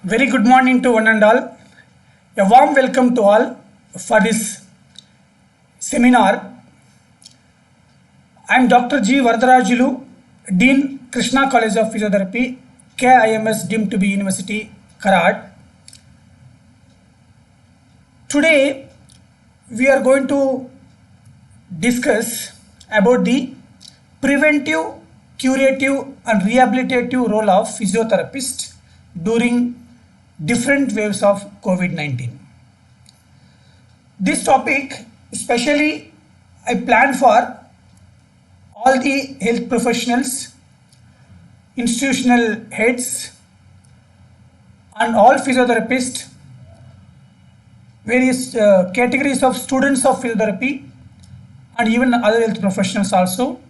Very good morning to one and all. A warm welcome to all for this seminar. I am Dr. G. Varadarajulu, Dean, Krishna College of Physiotherapy, KIMS deemed to be University, Karad. Today, we are going to discuss about the preventive, curative and rehabilitative role of physiotherapist during different waves of COVID-19. This topic especially I plan for all the health professionals, institutional heads and all physiotherapists, various categories of students of physiotherapy and even other health professionals also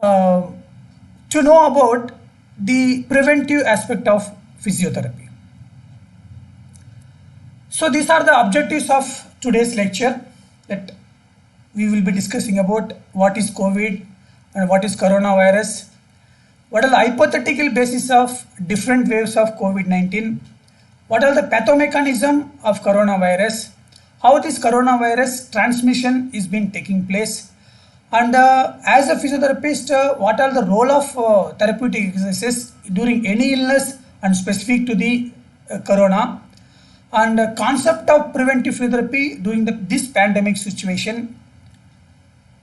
to know about the preventive aspect of physiotherapy. So these are the objectives of today's lecture, that we will be discussing about what is COVID and what is coronavirus, what are the hypothetical basis of different waves of COVID-19, what are the pathomechanism of coronavirus, how this coronavirus transmission is been taking place, and as a physiotherapist, what are the role of therapeutic exercises during any illness and specific to the corona, and concept of preventive physiotherapy during this pandemic situation,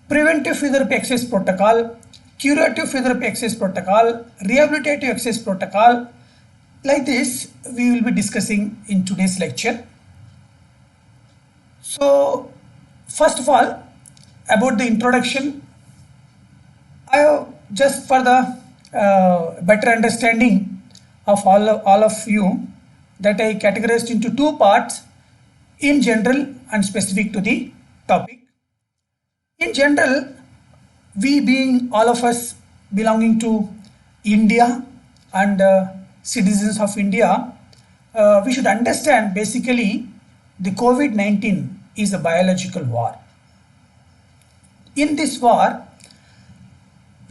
preventive physiotherapy exercise protocol, curative physiotherapy exercise protocol, rehabilitative exercise protocol. Like this, we will be discussing in today's lecture. So, first of all, about the introduction, I have just for the better understanding of all of you, that I categorized into two parts, in general and specific to the topic. In general, we being all of us belonging to India and citizens of India, we should understand basically the COVID-19 is a biological war. In this war,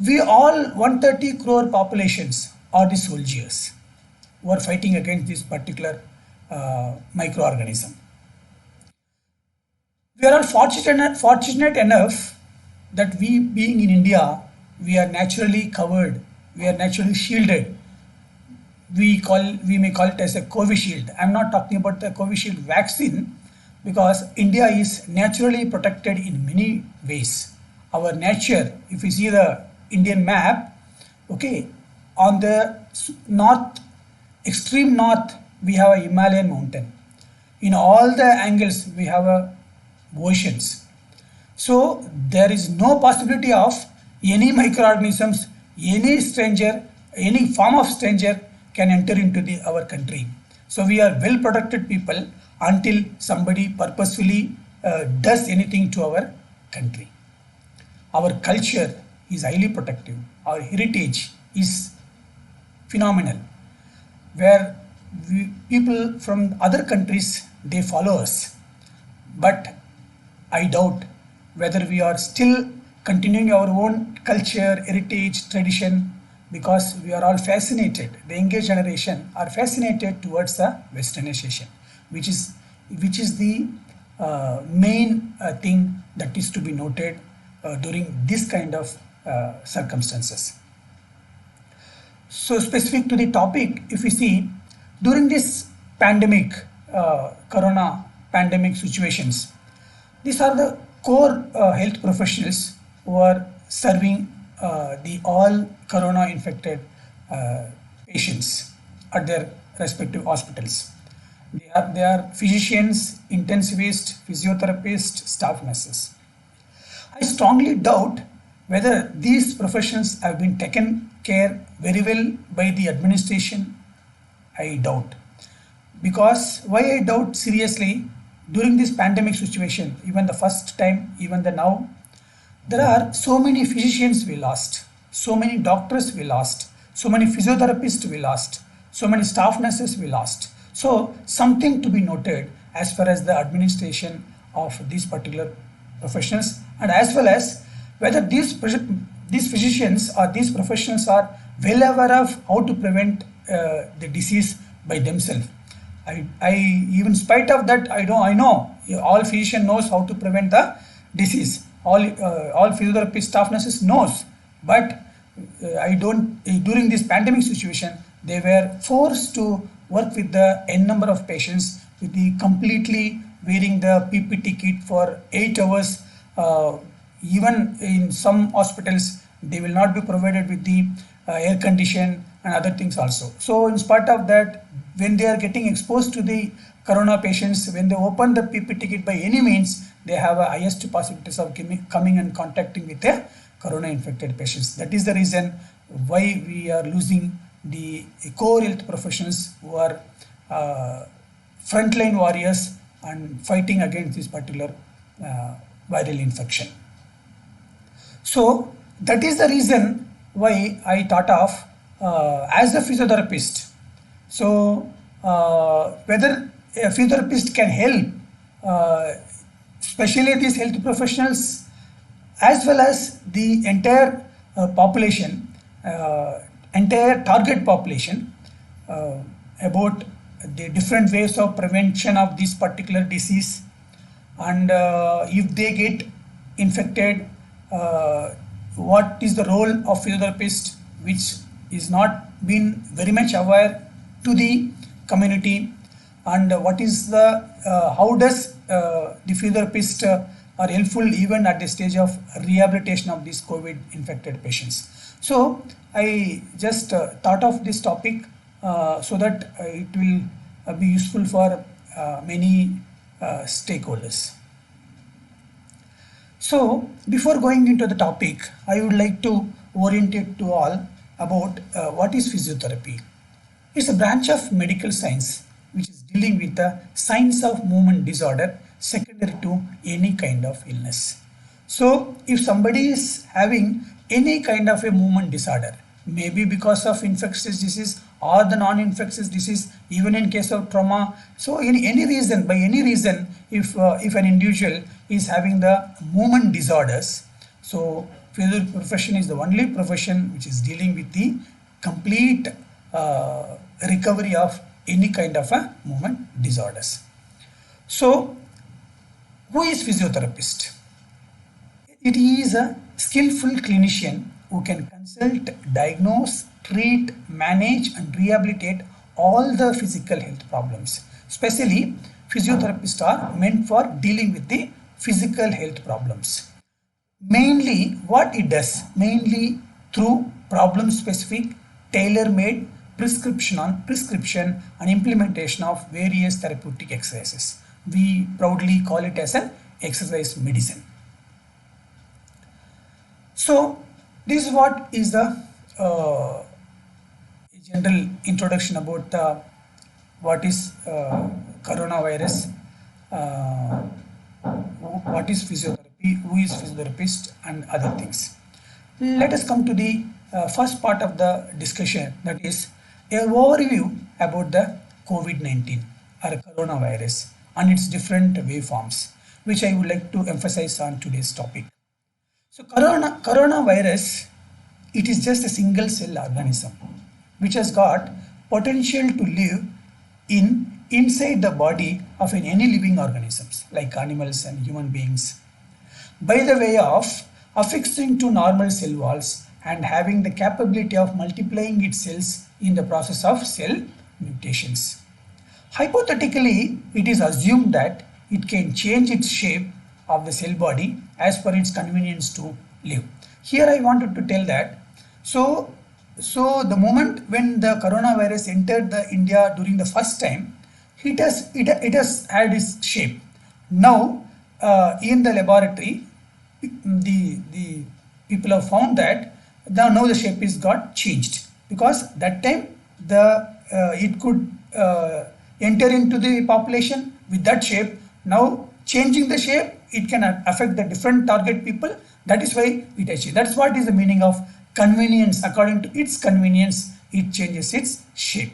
we all 130 crore populations are the soldiers who are fighting against this particular microorganism. We are all fortunate enough that we being in India, we are naturally covered, we are naturally shielded. We may call it as a Covishield. I'm not talking about the Covishield vaccine, because India is naturally protected in many ways. Our nature, if you see the Indian map, okay, on the north, extreme north, we have a Himalayan mountain. In all the angles, we have oceans. So there is no possibility of any microorganisms, any stranger, any form of stranger can enter into our country. So we are well protected people until somebody purposefully does anything to our country. Our culture is highly protective. Our heritage is phenomenal, where people from other countries, they follow us. But I doubt whether we are still continuing our own culture, heritage, tradition, because we are all fascinated. The younger generation are fascinated towards the westernization, which is the main thing that is to be noted during this kind of circumstances. So specific to the topic, if we see, during this pandemic, corona pandemic situations, these are the core health professionals who are serving the all corona infected patients at their respective hospitals. They are physicians, intensivists, physiotherapists, staff nurses. I strongly doubt whether these professions have been taken care very well by the administration. I doubt. Because why I doubt seriously, during this pandemic situation, even the first time, even the now, there are so many physicians we lost, so many doctors we lost, so many physiotherapists we lost, so many staff nurses we lost. So something to be noted as far as the administration of these particular professionals, and as well as whether these physicians or these professionals are well aware of how to prevent the disease by themselves. I even spite of that, I know all physician knows how to prevent the disease. All physiotherapy staff nurses knows, but I don't. During this pandemic situation, they were forced to work with the n number of patients with the completely wearing the PPT kit for 8 hours. Even in some hospitals, they will not be provided with the air condition and other things also. So in spite of that, when they are getting exposed to the corona patients, when they open the PPT kit by any means, they have a highest possibilities of coming and contacting with the corona infected patients. That is the reason why we are losing the core health professionals who are frontline warriors and fighting against this particular viral infection. So that is the reason why I thought of as a physiotherapist. So whether a physiotherapist can help, especially these health professionals, as well as the entire population, entire target population, about the different ways of prevention of this particular disease, and if they get infected, what is the role of physiotherapist, which is not been very much aware to the community, and what is the how does the physiotherapist are helpful even at the stage of rehabilitation of these COVID infected patients. So I just thought of this topic so that it will be useful for many stakeholders. So before going into the topic, I would like to orientate to all about what is physiotherapy. It's a branch of medical science which is dealing with the science of movement disorder secondary to any kind of illness. So if somebody is having any kind of a movement disorder, maybe because of infectious disease or the non-infectious disease, even in case of trauma, so in any reason, by any reason, if an individual is having the movement disorders, so physiotherapy profession is the only profession which is dealing with the complete recovery of any kind of a movement disorders. So who is physiotherapist? It is a skillful clinician who can consult, diagnose, treat, manage and rehabilitate all the physical health problems. Especially physiotherapists are meant for dealing with the physical health problems. Mainly what it does, mainly through problem specific, tailor-made prescription and implementation of various therapeutic exercises. We proudly call it as an exercise medicine. So this is what is the general introduction about what is coronavirus, what is physiotherapy, who is physiotherapist and other things. Let us come to the first part of the discussion, that is an overview about the COVID-19 or coronavirus and its different waveforms, which I would like to emphasize on today's topic. So coronavirus, it is just a single cell organism which has got potential to live inside the body of any living organisms like animals and human beings by the way of affixing to normal cell walls and having the capability of multiplying its cells in the process of cell mutations. Hypothetically, it is assumed that it can change its shape of the cell body as per its convenience to live. Here I wanted to tell that, so the moment when the coronavirus entered the India during the first time, it has had its shape. Now in the laboratory, the people have found that now the shape is got changed, because that time it could enter into the population with that shape. Now changing the shape, it can affect the different target people. That is why it has changed. That's what is the meaning of convenience. According to its convenience, it changes its shape.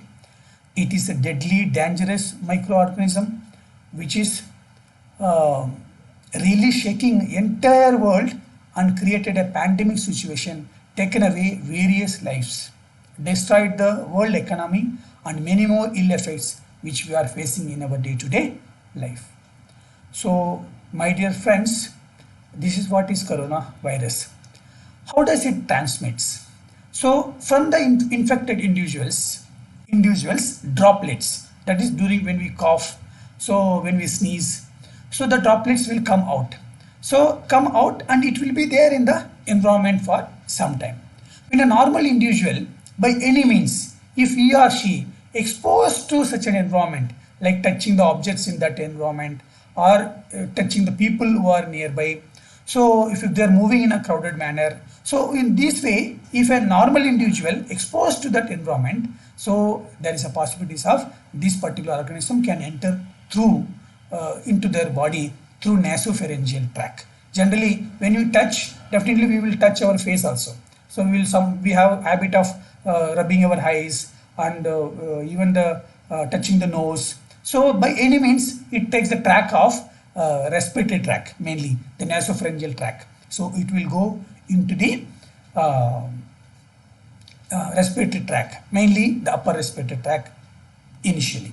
It is a deadly, dangerous microorganism which is really shaking entire world and created a pandemic situation, taken away various lives, destroyed the world economy and many more ill effects which we are facing in our day-to-day life. So, my dear friends, this is what is coronavirus. How does it transmits? So, from the infected individuals droplets, that is during when we cough, so when we sneeze, so the droplets will come out. So come out and it will be there in the environment for some time. When a normal individual, by any means, if he or she exposed to such an environment, like touching the objects in that environment or touching the people who are nearby, so if they are moving in a crowded manner, so in this way, if a normal individual exposed to that environment, so there is a possibilities of this particular organism can enter through into their body through nasopharyngeal tract. Generally, when you touch, definitely we will touch our face also. So we have habit of rubbing our eyes and even the touching the nose. So by any means, it takes the track of respiratory tract, mainly the nasopharyngeal tract. So it will go into the respiratory tract, mainly the upper respiratory tract initially.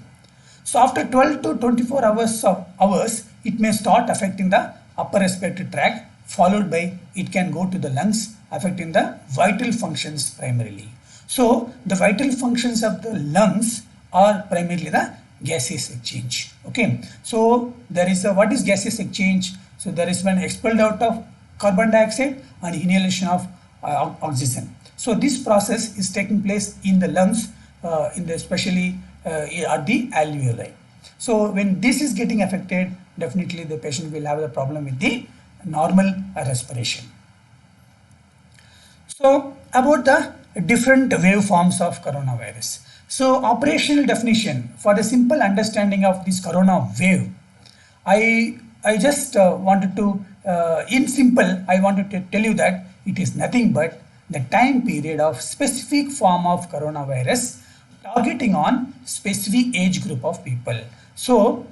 So after 12 to 24 hours, it may start affecting the upper respiratory tract, followed by it can go to the lungs, affecting the vital functions primarily. So the vital functions of the lungs are primarily the gaseous exchange. Okay. So there is a, what is gaseous exchange? So there is when expelled out of carbon dioxide and inhalation of oxygen. So this process is taking place in the lungs, especially at the alveoli. So when this is getting affected, definitely the patient will have a problem with the normal respiration. So about the different waveforms of coronavirus. So operational definition for the simple understanding of this corona wave, I just wanted to in simple I wanted to tell you that it is nothing but the time period of specific form of coronavirus targeting on specific age group of people. So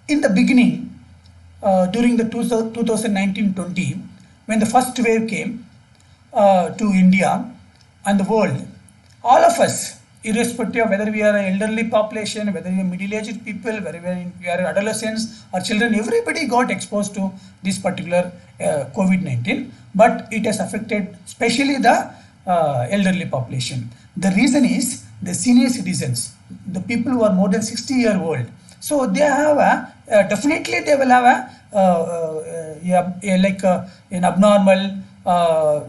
in the beginning, during the 2019-20, when the first wave came to India and the world, all of us, irrespective of whether we are an elderly population, whether we are middle-aged people, whether we are adolescents or children, everybody got exposed to this particular COVID-19, but it has affected especially the elderly population. The reason is the senior citizens, the people who are more than 60-year-old. So they have definitely they will have an abnormal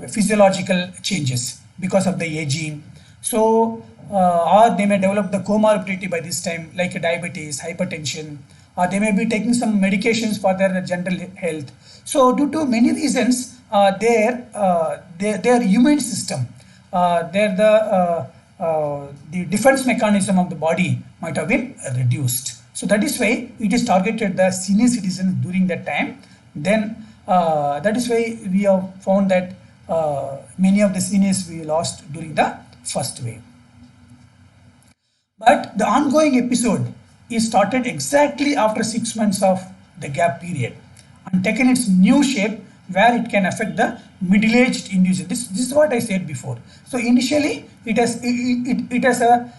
physiological changes because of the aging. So or they may develop the comorbidity by this time, like diabetes, hypertension, or they may be taking some medications for their general health. So due to many reasons, their immune system, the defense mechanism of the body might have been reduced. So that is why it is targeted the senior citizens during that time. Then that is why we have found that many of the seniors we lost during the first wave. But the ongoing episode is started exactly after 6 months of the gap period and taken its new shape where it can affect the middle-aged individual. This is what I said before. So initially it has a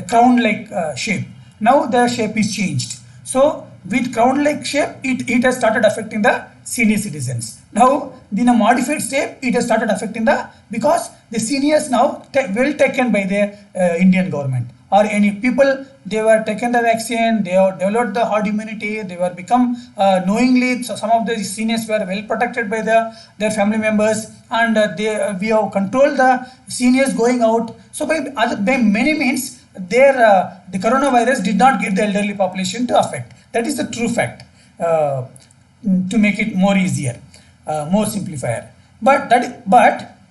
crown-like shape. Now the shape is changed. So with crown-like shape, it has started affecting the senior citizens. Now in a modified shape, it has started affecting because the seniors now well taken by the Indian government or any people, they were taken the vaccine, they have developed the herd immunity, they were become knowingly, so some of the seniors were well protected by their family members, and we have controlled the seniors going out. So by many means, the coronavirus did not get the elderly population to affect. That is the true fact, to make it more easier, more simplifier. But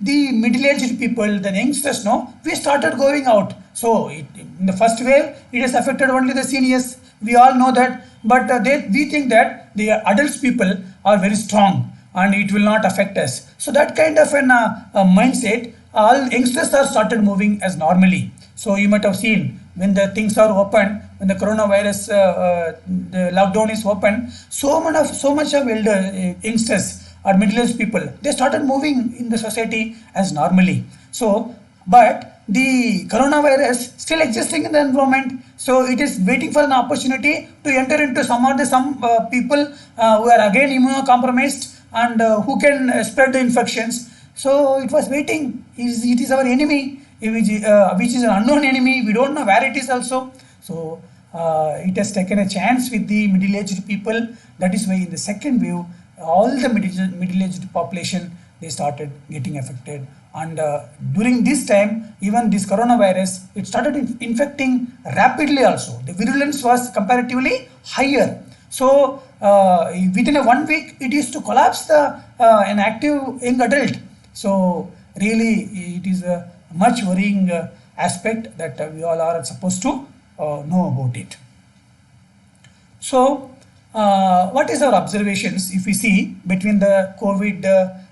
the middle-aged people, the youngsters, no, we started going out. So in the first wave, it has affected only the seniors. We all know that. But we think that the adults people are very strong and it will not affect us. So that kind of an mindset, all youngsters are started moving as normally. So you might have seen when the things are open, when the coronavirus, the lockdown is open, so much of elder youngsters or middle-aged people, they started moving in the society as normally. So, but the coronavirus still existing in the environment. So it is waiting for an opportunity to enter into some people who are again immunocompromised and who can spread the infections. So it was waiting. It is our enemy, which is an unknown enemy. We don't know where it is also. So it has taken a chance with the middle-aged people. That is why in the second wave, all the middle-aged population, they started getting affected. And during this time, even this coronavirus, it started infecting rapidly also. The virulence was comparatively higher. So within a 1 week, it used to collapse an active young adult. So really, it is a much worrying aspect that we all are supposed to know about it. So what is our observations if we see between the COVID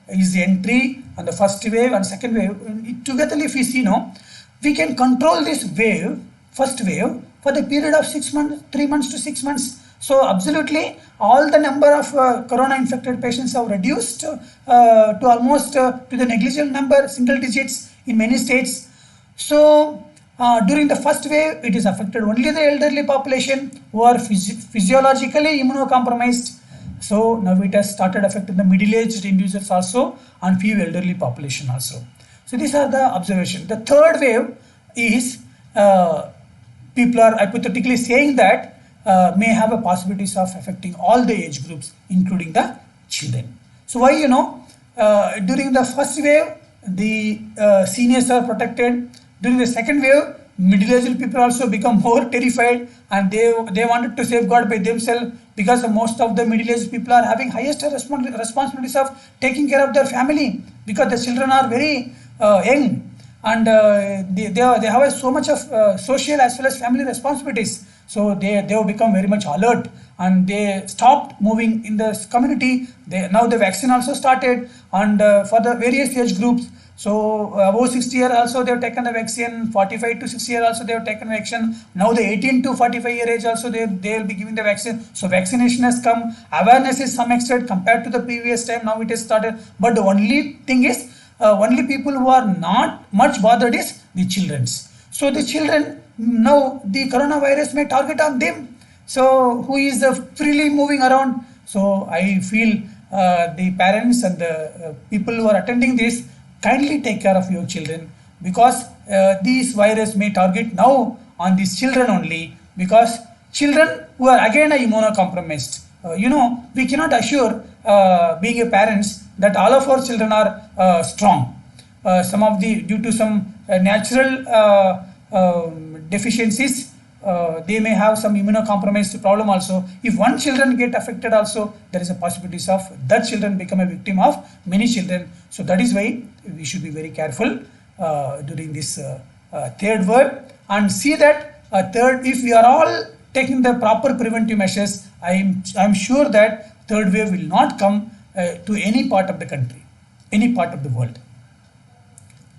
is the entry and the first wave and second wave together? If we see now, we can control this wave, first wave, for the period of 6 months, 3 months to 6 months. So absolutely all the number of corona infected patients have reduced to almost to the negligible number, single digits in many states. So during the first wave, it is affected only the elderly population who are physiologically immunocompromised. So now it has started affecting the middle-aged individuals also and few elderly population also. So these are the observations. The third wave is people are hypothetically saying that may have a possibilities of affecting all the age groups, including the children. So why, during the first wave, the seniors are protected. During the second wave, middle-aged people also become more terrified and they wanted to safeguard by themselves, because most of the middle-aged people are having highest responsibilities of taking care of their family, because the children are very young and they have so much of social as well as family responsibilities. So they have become very much alert and they stopped moving in the community. Now the vaccine also started, and for the various age groups. So above 60 years also they have taken the vaccine, 45 to 60 years also they have taken vaccine. Now the 18 to 45 year age also they will be giving the vaccine. So vaccination has come, awareness is some extent compared to the previous time, now it has started. But the only thing is, only people who are not much bothered is the children's. So the children, now the coronavirus may target on them. So who is freely moving around. So I feel the parents and the people who are attending this, kindly take care of your children, because this virus may target now on these children only, because children who are again immunocompromised. We cannot assure being a parents that all of our children are strong. Some of the, due to some natural deficiencies, they may have some immunocompromised problem also. If one children get affected also, there is a possibility of that children become a victim of many children. So that is why we should be very careful during this third wave, and see that third, if we are all taking the proper preventive measures, I am sure that third wave will not come to any part of the country, any part of the world.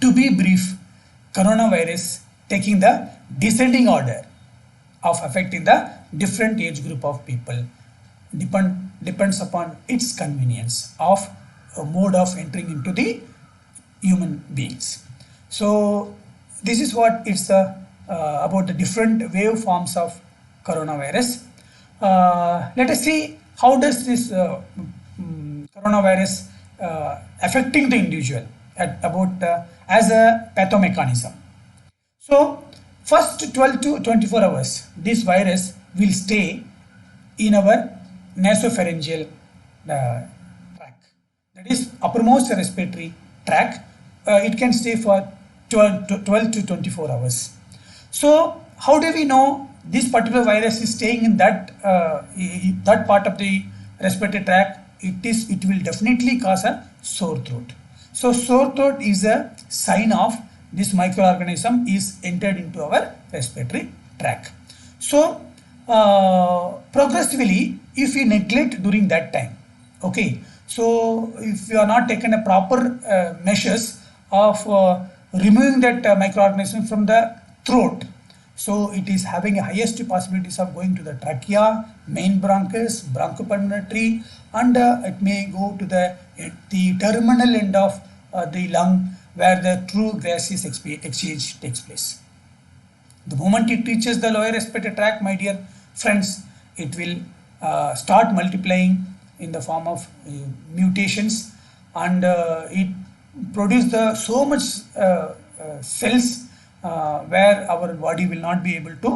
To be brief, coronavirus taking the descending order of affecting the different age group of people depends upon its convenience of a mode of entering into the human beings. So this is what it's about the different waveforms of coronavirus. Let us see how does this coronavirus affecting the individual as a pathomechanism. So first 12 to 24 hours, this virus will stay in our nasopharyngeal tract, that is uppermost respiratory tract. It can stay for 12 to 24 hours. So how do we know this particular virus is staying in that part of the respiratory tract? It will definitely cause a sore throat. So sore throat is a sign of this microorganism is entered into our respiratory tract. So progressively, if we neglect during that time, okay, so if we are not taken a proper measures of removing that microorganism from the throat, so it is having a highest possibilities of going to the trachea, main bronchus, bronchopulmonary tree, and it may go to the terminal end of the lung, where the true gaseous exchange takes place. The moment it reaches the lower respiratory tract, my dear friends, it will start multiplying in the form of mutations, and it produce the so much cells where our body will not be able to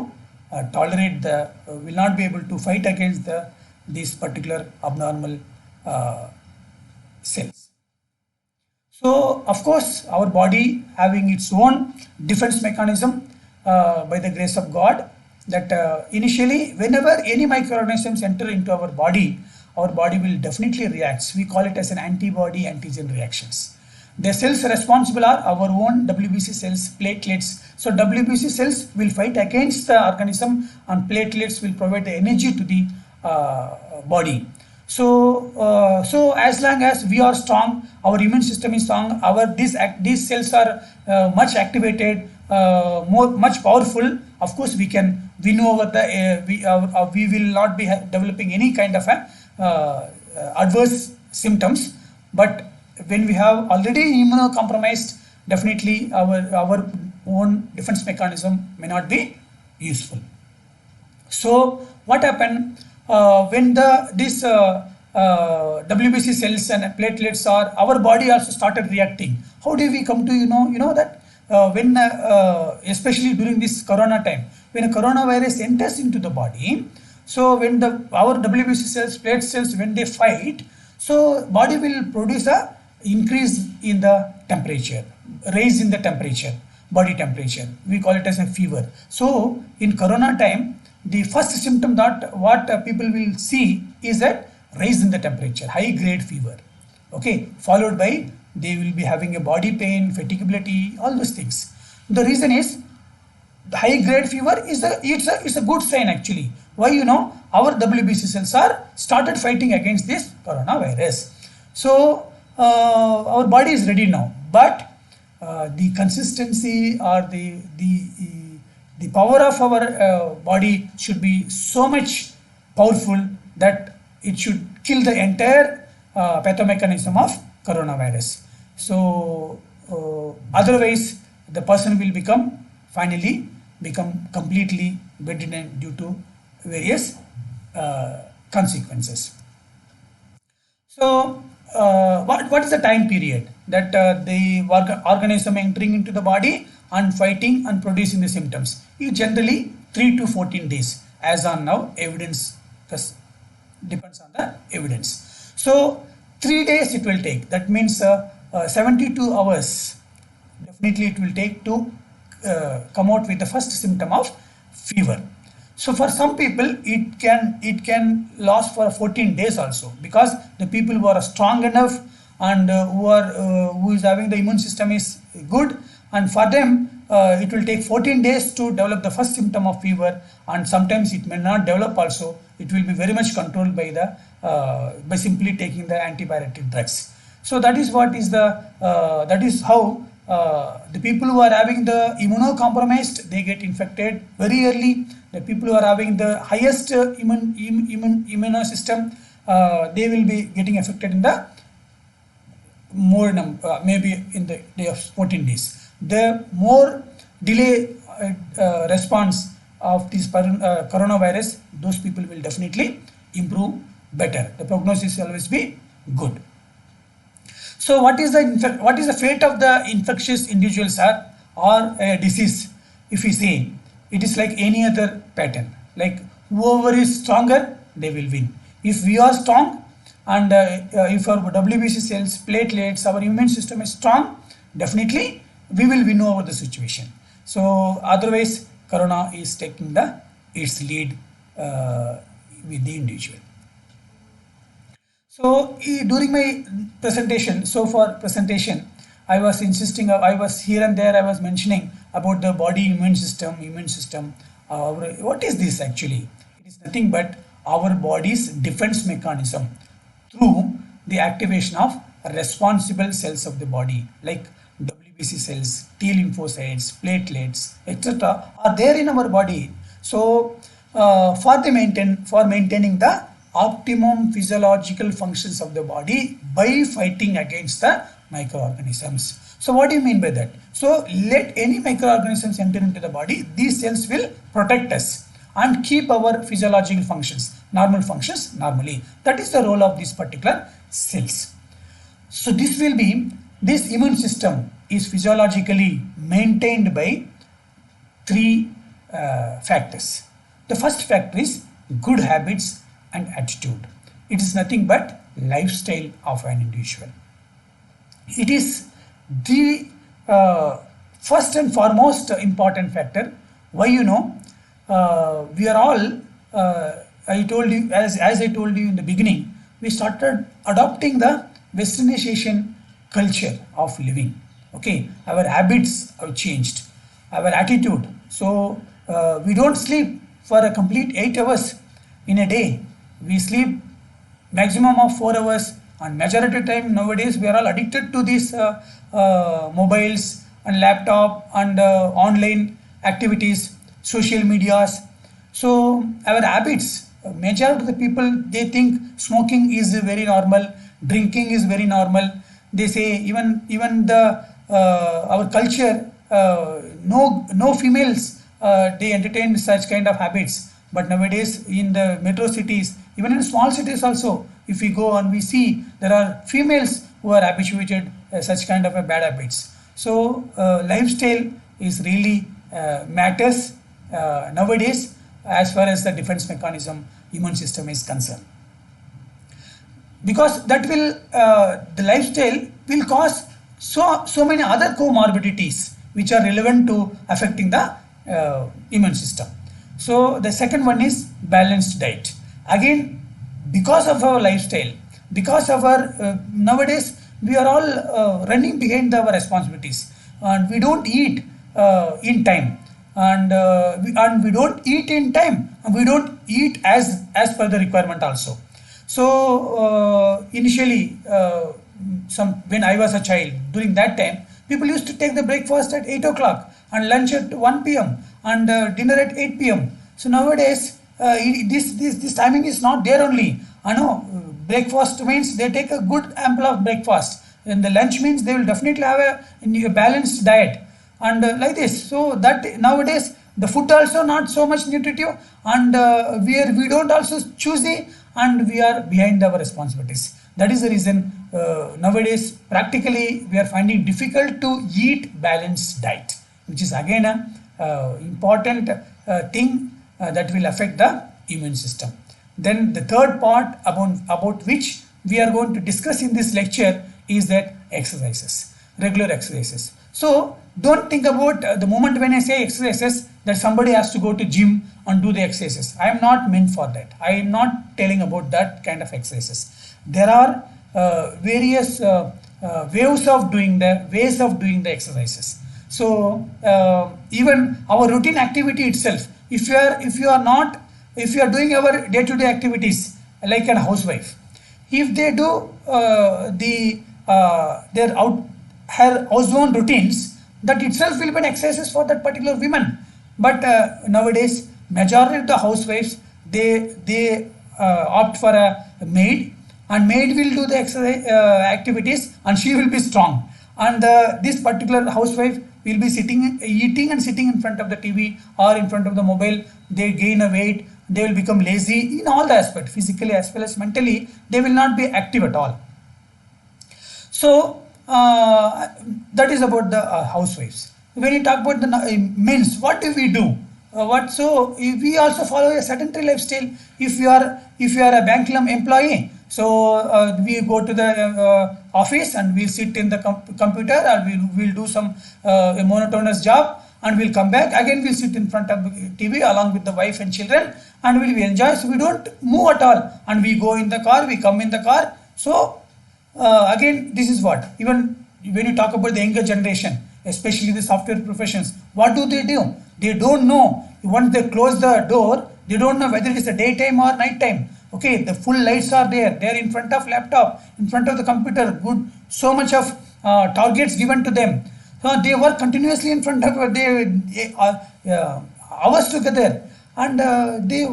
tolerate the will not be able to fight against these particular abnormal cells. So of course our body having its own defense mechanism by the grace of God, that initially whenever any microorganisms enter into our body will definitely react. We call it as an antibody antigen reactions. The cells responsible are our own WBC cells, platelets. So WBC cells will fight against the organism, and platelets will provide the energy to the body. So as long as we are strong, our immune system is strong, these cells are much activated, much powerful. Of course, we can win over the we will not be developing any kind of adverse symptoms. But when we have already immunocompromised, definitely our own defense mechanism may not be useful. So what happened when this WBC cells and platelets are, our body also started reacting. How do we come to know that when especially during this corona time, when a coronavirus enters into the body, so when our WBC cells, platelet cells, when they fight, so body will produce a increase in the temperature, raise in the temperature, body temperature. We call it as a fever. So in corona time, the first symptom that what people will see is that rise in the temperature, high grade fever. Okay, followed by they will be having a body pain, fatigability, all those things. The reason is the high grade fever is it's a good sign actually. Why? Our WBC cells are started fighting against this coronavirus. So our body is ready now, but the consistency or the power of our body should be so much powerful that it should kill the entire pathomechanism of coronavirus. So otherwise the person will finally become completely bedridden due to various consequences. So what is the time period that the organism entering into the body and fighting and producing the symptoms? Is generally 3 to 14 days. As on now, evidence depends on the evidence. So 3 days it will take. That means 72 hours definitely it will take to come out with the first symptom of fever. So for some people it can last for 14 days also, because the people who are strong enough and who is having the immune system is good, and for them it will take 14 days to develop the first symptom of fever, and sometimes it may not develop also. It will be very much controlled by by simply taking the antibiotic drugs. So that is what is that is how the people who are having the immunocompromised, they get infected very early. The people who are having the highest immune system, they will be getting affected in the more maybe in the day of 14 days. The more delay response of this coronavirus, those people will definitely improve better. The prognosis will always be good. So what is the fate of the infectious individuals or a disease? If we say, it is like any other pattern, like whoever is stronger, they will win. If we are strong and if our WBC cells, platelets, our immune system is strong, definitely we will win over the situation. So otherwise corona is taking its lead with the individual. So during my presentation, I was insisting, I was here and there, I was mentioning about the body immune system. What is this actually? It is nothing but our body's defense mechanism through the activation of responsible cells of the body, like WBC cells, T lymphocytes, platelets, etc. are there in our body. So for maintaining the optimum physiological functions of the body by fighting against the microorganisms. So what do you mean by that? So let any microorganisms enter into the body, these cells will protect us and keep our physiological functions, normal functions normally. That is the role of these particular cells. So this immune system is physiologically maintained by three factors. The first factor is good habits and attitude. It is nothing but lifestyle of an individual. It is the first and foremost important factor. Why? We are all, I told you, as I told you in the beginning, we started adopting the westernization culture of living. Okay, our habits have changed, our attitude. So we don't sleep for a complete 8 hours in a day. We sleep maximum of 4 hours, and majority of time nowadays we are all addicted to these mobiles and laptop and online activities, social medias. So our habits, majority of the people, they think smoking is very normal, drinking is very normal. They say even the our culture, no females, they entertain such kind of habits. But nowadays in the metro cities, even in small cities also, if we go and we see, there are females who are habituated such kind of a bad habits. So lifestyle is really matters nowadays as far as the defense mechanism, immune system is concerned, because that will the lifestyle will cause so many other comorbidities which are relevant to affecting the immune system. So the second one is balanced diet. Again, because of our lifestyle, because of our nowadays we are all running behind our responsibilities, and we don't eat in time, and we don't eat in time, and we don't eat as per the requirement also. So initially, when I was a child, during that time, people used to take the breakfast at 8 o'clock and lunch at 1 p.m. and dinner at 8 p.m. So nowadays, this timing is not there only. I know breakfast means they take a good ample of breakfast, and the lunch means they will definitely have a balanced diet, and like this. So that nowadays the food also not so much nutritive, and we don't also choosy, and we are behind our responsibilities. That is the reason nowadays practically we are finding difficult to eat balanced diet, which is again a important thing that will affect the immune system. Then the third part about which we are going to discuss in this lecture is that exercises, regular exercises. So don't think about the moment when I say exercises that somebody has to go to gym and do the exercises. I am not meant for that. I am not telling about that kind of exercises. There are various ways of doing the exercises. So even our routine activity itself, if you are doing our day-to-day activities like a housewife, if they do her household routines, that itself will be an exercise for that particular woman. But nowadays majority of the housewives, they opt for a maid, and maid will do the exercise activities, and she will be strong, and this particular housewife will be eating and sitting in front of the TV or in front of the mobile. They gain a weight, they will become lazy in all the aspects, physically as well as mentally. They will not be active at all. So that is about the housewives. When you talk about the men's, what do we do? So we also follow a sedentary lifestyle. If you are a bank employee, so we go to the office and we'll sit in the computer, or we'll do some a monotonous job, and we'll come back again. We'll sit in front of the TV along with the wife and children, and we'll enjoy. So we don't move at all, and we go in the car, we come in the car. So again, this is what, even when you talk about the younger generation, especially the software professions, what do? They don't know. Once they close the door, they don't know whether it is a daytime or nighttime. Okay, the full lights are there. They are in front of laptop, in front of the computer. Good, so much of targets given to them. So they work continuously in front of hours together. And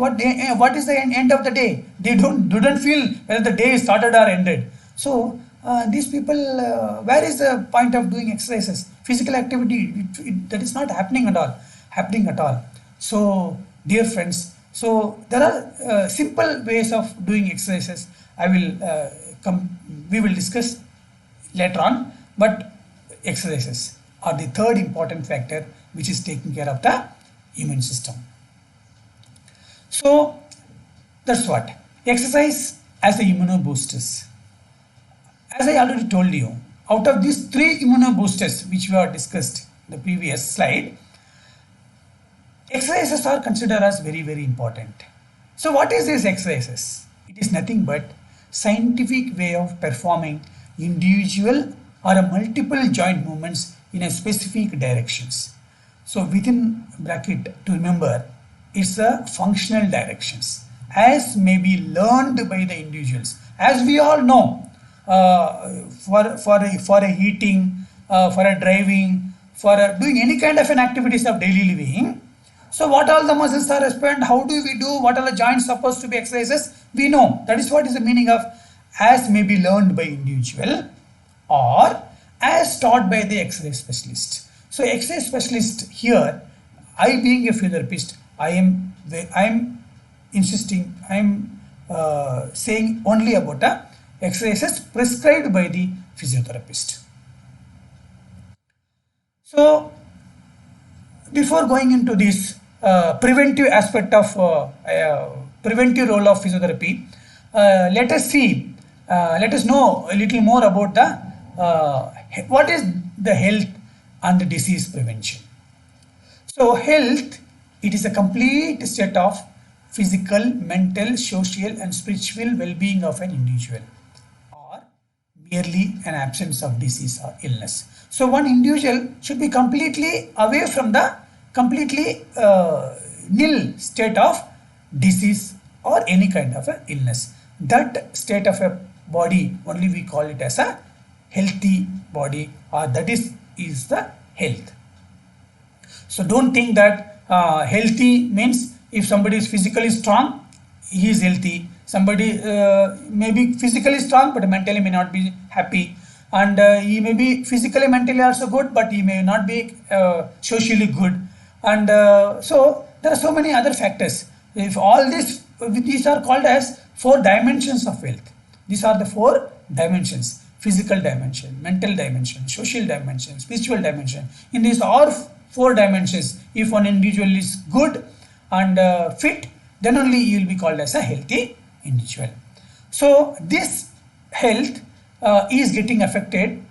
what is the end of the day? They don't feel whether the day is started or ended. So these people, where is the point of doing exercises? Physical activity, that is not happening at all. So, dear friends, so there are simple ways of doing exercises. I will we will discuss later on, but exercises are the third important factor which is taking care of the immune system. So that's what exercise as the immunoboosters. As I already told you, out of these three immunoboosters which we have discussed in the previous slide, exercises are considered as very important. So what is this exercises? It is nothing but scientific way of performing individual or a multiple joint movements in a specific directions. So within bracket to remember, it's a functional directions as may be learned by the individuals. As we all know, for a eating, for a driving, for doing any kind of an activities of daily living. So what all the muscles are expand, how do we do, what are the joints supposed to be exercises, we know. That is what is the meaning of as may be learned by individual or as taught by the exercise specialist. So exercise specialist here, I being a physiotherapist, I am insisting, I am saying only about the exercises prescribed by the physiotherapist. So before going into this preventive aspect of preventive role of physiotherapy, let us know a little more about the what is the health and the disease prevention. So health, it is a complete state of physical, mental, social and spiritual well-being of an individual, or merely an absence of disease or illness. So one individual should be completely away from the completely nil state of disease or any kind of a illness. That state of a body only we call it as a healthy body, or that is the health. So don't think that healthy means if somebody is physically strong, he is healthy. Somebody may be physically strong but mentally may not be happy, and he may be physically mentally also good but he may not be socially good, and so there are so many other factors. If all this, these are called as four dimensions of health. These are the four dimensions: physical dimension, mental dimension, social dimension, spiritual dimension. In these all four dimensions, if one individual is good and fit, then only you will be called as a healthy individual. So this health is getting affected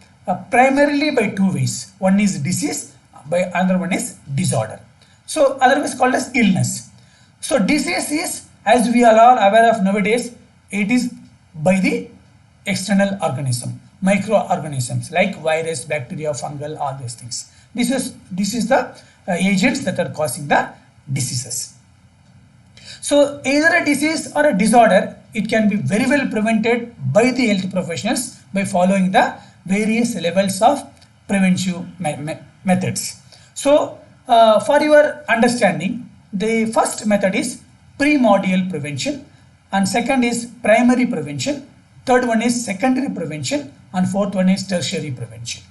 primarily by two ways. One is disease, by another one is disorder. So otherwise called as illness. So disease is, as we all are aware of nowadays, it is by the external organism, microorganisms like virus, bacteria, fungal, all those things. This is the agents that are causing the diseases. So either a disease or a disorder, it can be very well prevented by the health professionals by following the various levels of preventive methods. So for your understanding, the first method is primordial prevention, and second is primary prevention, third one is secondary prevention, and fourth one is tertiary prevention.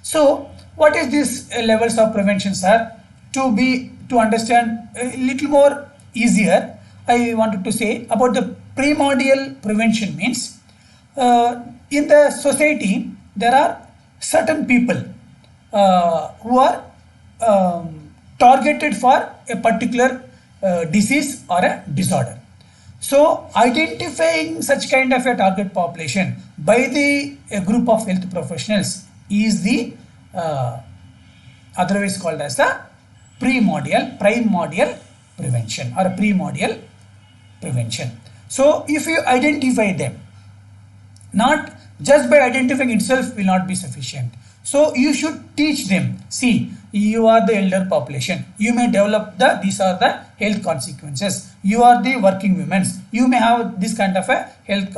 So what is these levels of prevention, sir? To understand a little more easier, I wanted to say about the primordial prevention means in the society there are certain people who are targeted for a particular disease or a disorder. So identifying such kind of a target population by the group of health professionals is the otherwise called as the primordial prevention or primordial prevention. So if you identify them, not just by identifying itself will not be sufficient. So you should teach them. See, you are the elder population. You may develop these are the health consequences. You are the working women. You may have this kind of a health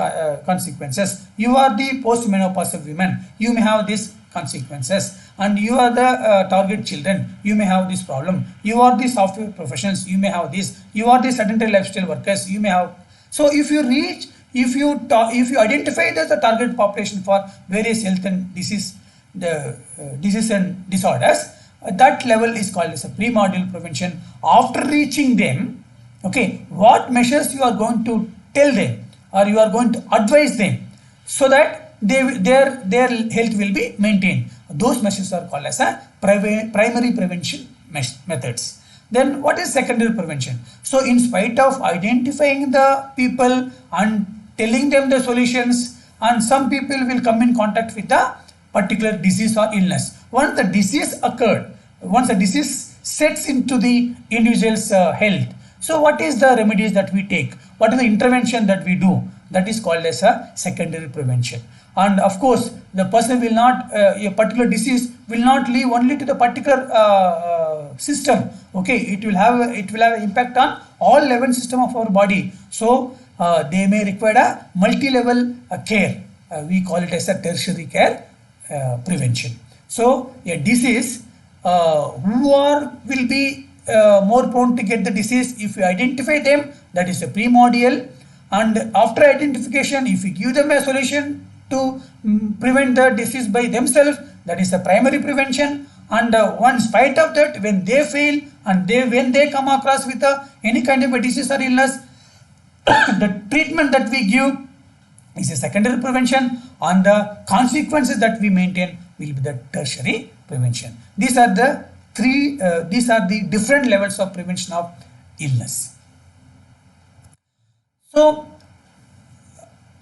consequences. You are the postmenopausal women. You may have these consequences. And you are the target children. You may have this problem. You are the software professionals. You may have this. You are the sedentary lifestyle workers. You may have. So if you reach if you identify the target population for various health and disease and disorders, that level is called as a primordial prevention. After reaching them, okay, what measures you are going to tell them or you are going to advise them so that their health will be maintained. Those measures are called as a primary prevention methods. Then what is secondary prevention? So in spite of identifying the people and telling them the solutions, and some people will come in contact with a particular disease or illness. Once the disease occurred, once the disease sets into the individual's health, so what is the remedies that we take? What is the intervention that we do? That is called as a secondary prevention. And of course, the person will not, a particular disease will not leave only to the particular system. Okay, it will have impact on all 11 system of our body. So they may require a multi-level care. We call it as a tertiary care prevention. So a disease, will be more prone to get the disease if you identify them, that is a primordial. And after identification, if you give them a solution to prevent the disease by themselves, that is a primary prevention. And in spite of that, when they fail and when they come across with any kind of a disease or illness, the treatment that we give is a secondary prevention, and the consequences that we maintain will be the tertiary prevention. These are the different levels of prevention of illness. So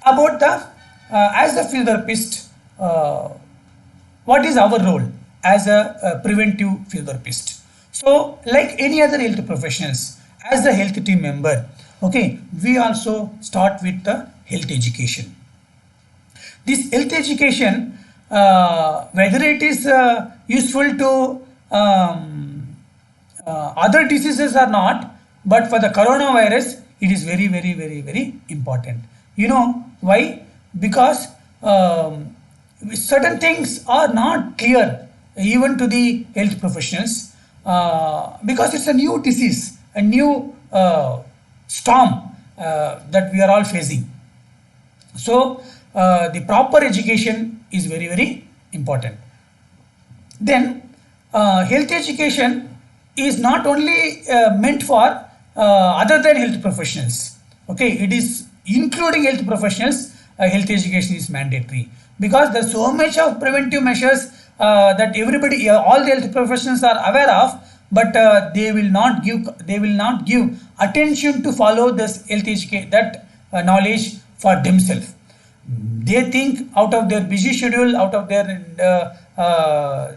about the as a physiotherapist, what is our role as a preventive physiotherapist? So like any other health professionals, as a health team member, okay, we also start with the health education. This health education, whether it is useful to other diseases or not, but for the coronavirus, it is very, very, very, very important. You know why? Because certain things are not clear even to the health professionals, because it's a new disease, a new storm that we are all facing. So the proper education is very, very important. Then health education is not only meant for other than health professionals. Okay, it is including health professionals. Health education is mandatory, because there's so much of preventive measures that everybody, all the health professionals are aware of, but they will not give attention to follow this health education, that knowledge for themselves. They think out of their busy schedule, out of their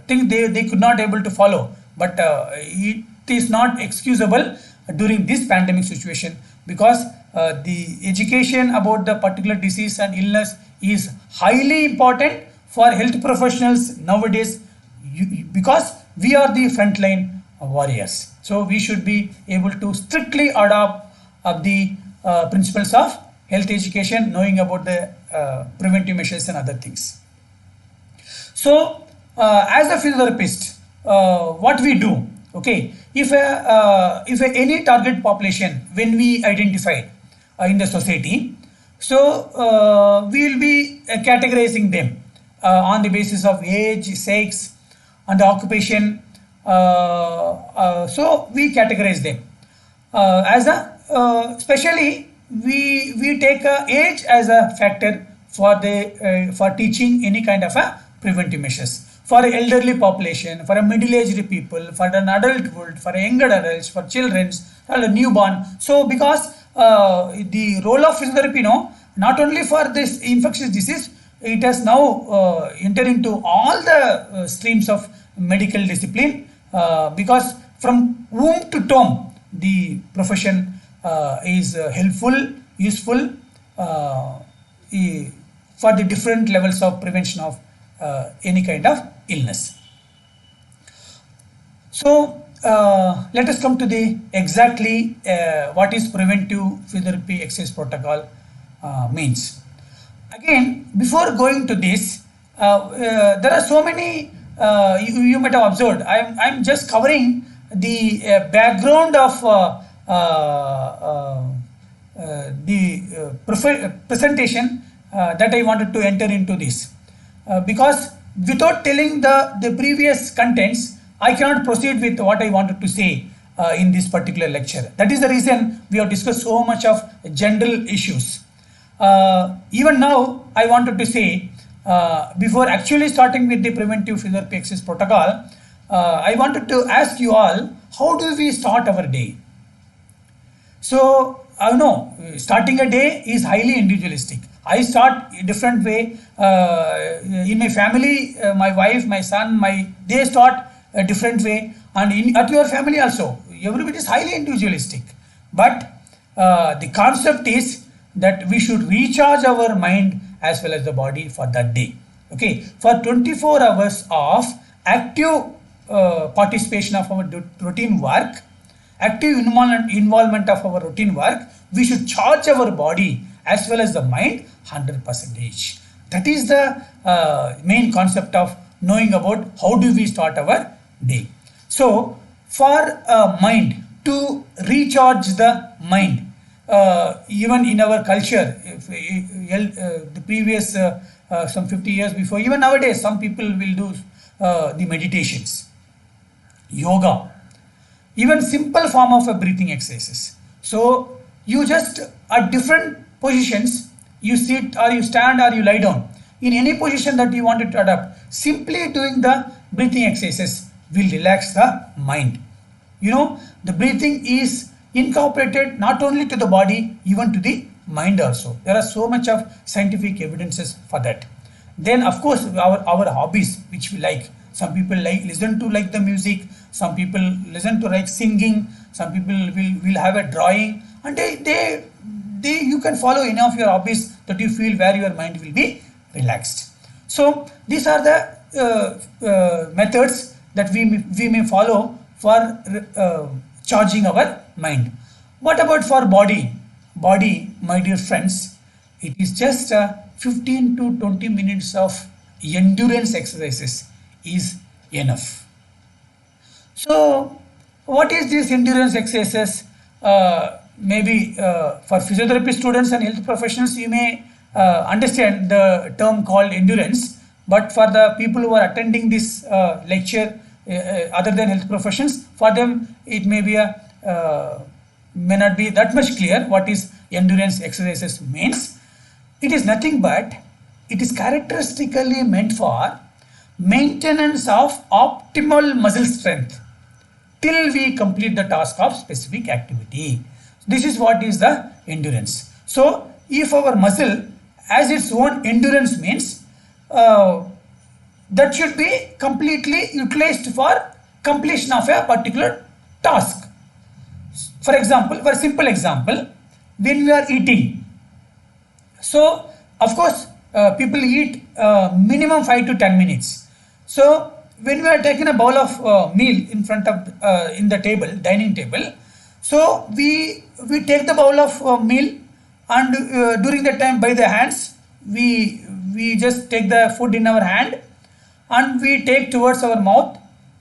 thing, they could not able to follow. But it is not excusable during this pandemic situation, because the education about the particular disease and illness is highly important for health professionals nowadays, because we are the frontline warriors. So we should be able to strictly adopt the principles of health education, knowing about the preventive measures and other things. So as a physiotherapist, what we do, okay, if any target population when we identified in the society, so we will be categorizing them on the basis of age, sex, and the occupation. So we categorize them as a especially we take age as a factor for teaching any kind of a preventive measures. For an elderly population, for a middle-aged people, for an adulthood, for younger adults, for children, or a newborn. So because the role of physiotherapy, not only for this infectious disease, it has now entered into all the streams of medical discipline, because from womb to tomb, the profession is helpful, useful for the different levels of prevention of any kind of illness. So let us come to the exactly what is preventive physiotherapy exercise protocol means. Again, before going to this, there are so many, you might have observed, I'm just covering the background of presentation that I wanted to enter into this. Because without telling the previous contents, I cannot proceed with what I wanted to say in this particular lecture. That is the reason we have discussed so much of general issues. Even now, I wanted to say, before actually starting with the preventive physiotherapy access protocol, I wanted to ask you all, how do we start our day? So, I know starting a day is highly individualistic. I start a different way. In my family, my wife, my son, they start a different way, and at your family also, everybody is highly individualistic. But the concept is that we should recharge our mind as well as the body for that day. Okay, for 24 hours of active participation of our routine work, active involvement of our routine work, we should charge our body as well as the mind 100%. That is the main concept of knowing about how do we start our day. So for mind, to recharge the mind, even in our culture, the previous some 50 years before, even nowadays some people will do the meditations, yoga, even simple form of a breathing exercises. So you just at different positions, you sit or you stand or you lie down, in any position that you wanted to adapt, simply doing the breathing exercises will relax the mind. You know, the breathing is incorporated not only to the body, even to the mind also. There are so much of scientific evidences for that. Then of course our hobbies which we like. Some people listen to the music, some people listen to singing, some people will have a drawing, and they you can follow any of your hobbies that you feel where your mind will be relaxed. So these are the methods that we may follow for charging our mind. What about for body? Body, my dear friends, it is just 15 to 20 minutes of endurance exercises is enough. So what is this endurance exercises? Maybe for physiotherapy students and health professionals, you may understand the term called endurance, but for the people who are attending this lecture, other than health professions, for them it may be may not be that much clear what is endurance exercises means. It is nothing but it is characteristically meant for maintenance of optimal muscle strength till we complete the task of specific activity. This is what is the endurance. So if our muscle has its own endurance means that should be completely utilized for completion of a particular task. For example, for a simple example, when we are eating, so of course people eat minimum 5 to 10 minutes. So when we are taking a bowl of meal in front of in the table, dining table, so we take the bowl of meal, and during that time by the hands we just take the food in our hand and we take towards our mouth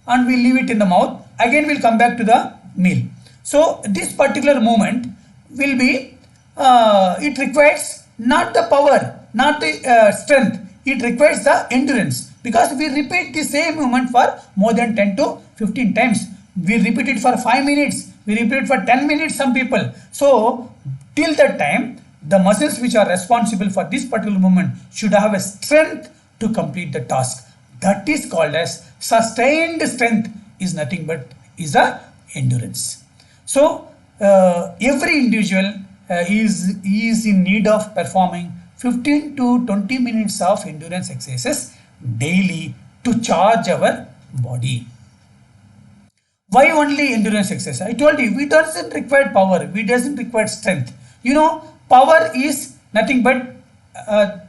and we leave it in the mouth. Again we'll come back to the meal. So this particular movement will be it requires not the power, not the strength, it requires the endurance, because we repeat the same movement for more than 10 to 15 times. We repeat it for 5 minutes, we repeat it for 10 minutes, some people. So till that time the muscles which are responsible for this particular movement should have a strength to complete the task. That is called as sustained strength, is nothing but is a endurance. So every individual is in need of performing 15 to 20 minutes of endurance exercises daily to charge our body. Why only endurance exercise? I told you, we doesn't require power, we doesn't require strength. You know, power is nothing but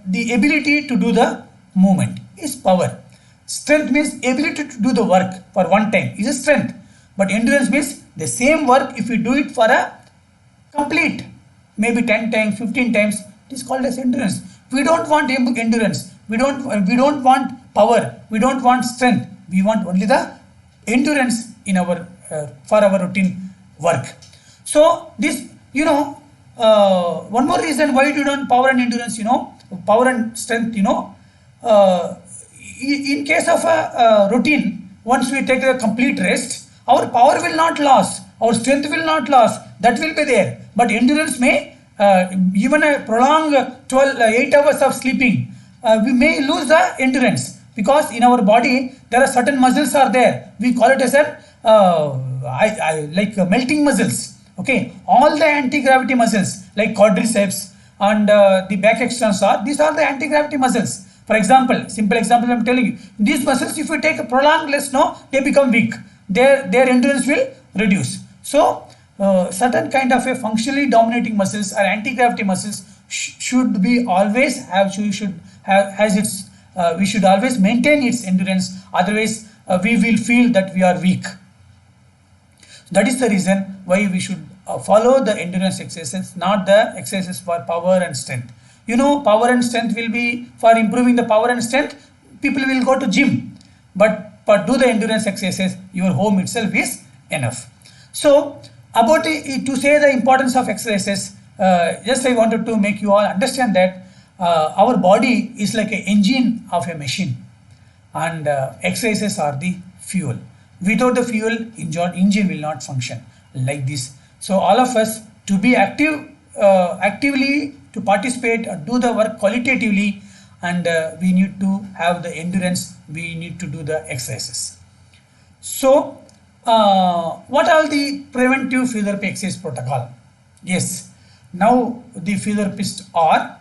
the ability to do the movement is power. Strength means ability to do the work for one time is a strength. But endurance means the same work, if you do it for a complete, maybe 10 times, 15 times, it is called as endurance. We don't want endurance. We don't want power. We don't want strength. We want only the endurance in our for our routine work. So this, you know, one more reason why you don't power and endurance, power and strength, uh, in case of a routine, once we take a complete rest, our power will not lose, our strength will not lose, that will be there. But endurance may, even a prolonged 8 hours of sleeping, we may lose the endurance, because in our body there are certain muscles are there. We call it as a like melting muscles. Okay, all the anti-gravity muscles like quadriceps and the back extensor, these are the anti-gravity muscles. For example, simple example I'm telling you, these muscles, if you take a prolonged rest, no, they become weak. Their endurance will reduce. So certain kind of a functionally dominating muscles or anti-gravity muscles should be always have, should have has its we should always maintain its endurance. Otherwise, we will feel that we are weak. That is the reason why we should follow the endurance exercises, not the exercises for power and strength. Power and strength will be for improving the power and strength. People will go to gym, but do the endurance exercises. Your home itself is enough. So about to say the importance of exercises, just I wanted to make you all understand that our body is like an engine of a machine, and exercises are the fuel. Without the fuel, engine will not function like this. So all of us to be active, actively to participate, do the work qualitatively, and we need to have the endurance. We need to do the exercises. So what are the preventive physiotherapy exercise protocol? Yes, now the physiotherapists are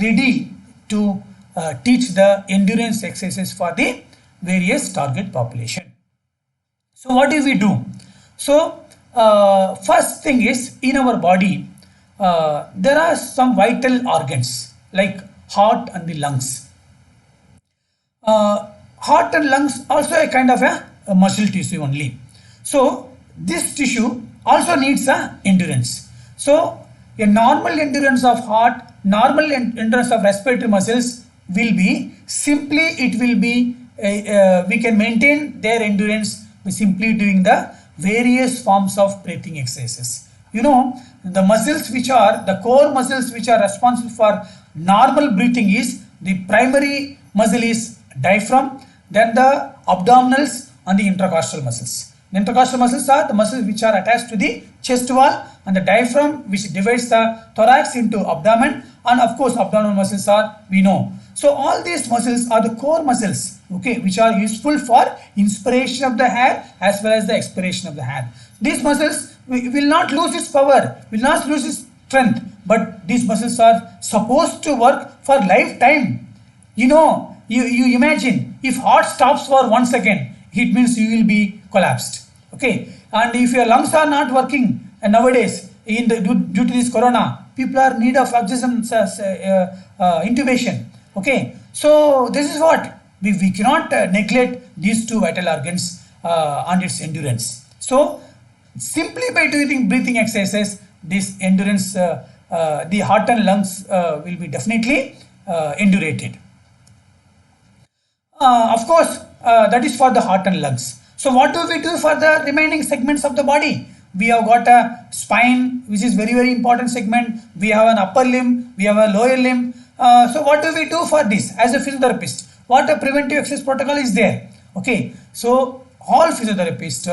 ready to teach the endurance exercises for the various target population. So what do we do? So first thing is, in our body there are some vital organs like heart and the lungs. Heart and lungs also a kind of a muscle tissue only. So this tissue also needs a endurance. So a normal endurance of heart, normal endurance of respiratory muscles will be simply, it will be we can maintain their endurance by simply doing the various forms of breathing exercises. The muscles which are the core muscles which are responsible for normal breathing is the primary muscle is diaphragm, then the abdominals and the intercostal muscles. The intercostal muscles are the muscles which are attached to the chest wall, and the diaphragm which divides the thorax into abdomen, and of course abdominal muscles are, we know. So all these muscles are the core muscles, okay, which are useful for inspiration of the air as well as the expiration of the air. These muscles will not lose its power, will not lose its strength, but these muscles are supposed to work for lifetime. You imagine, if heart stops for 1 second, it means you will be collapsed. Okay, and if your lungs are not working, and nowadays due to this corona, people are in need of oxygen intubation. Okay, so this is what we cannot neglect these two vital organs and its endurance. So simply by doing breathing exercises, this endurance, the heart and lungs will be definitely endurated. Of course, that is for the heart and lungs. So what do we do for the remaining segments of the body? We have got a spine, which is very, very important segment. We have an upper limb, we have a lower limb. So what do we do for this as a physiotherapist? What a preventive exercise protocol is there? Okay, so all physiotherapists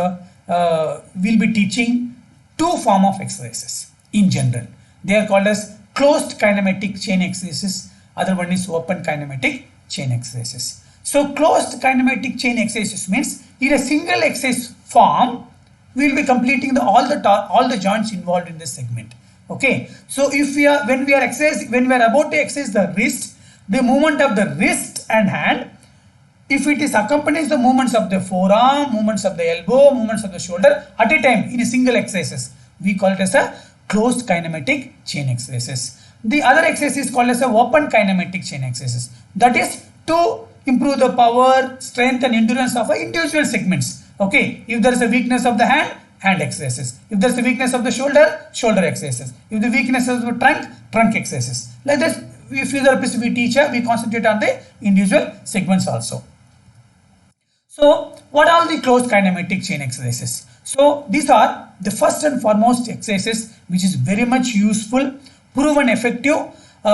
will be teaching two form of exercises in general. They are called as closed kinematic chain exercises. Other one is open kinematic chain exercises. So closed kinematic chain exercises means in a single exercise form, we will be completing all the joints involved in this segment. Okay, so if when we are about to exercise the wrist, the movement of the wrist and hand, if it is accompanies the movements of the forearm, movements of the elbow, movements of the shoulder at a time in a single exercises, we call it as a closed kinematic chain exercises. The other exercise is called as a open kinematic chain exercises. That is to improve the power, strength and endurance of individual segments. Okay, if there is a weakness of the hand, hand exercises. If there is a weakness of the shoulder, shoulder exercises. If the weakness of the trunk, trunk exercises. Like this, physiotherapist, we teach, we concentrate on the individual segments also. So what are the closed kinematic chain exercises? So these are the first and foremost exercises which is very much useful, proven effective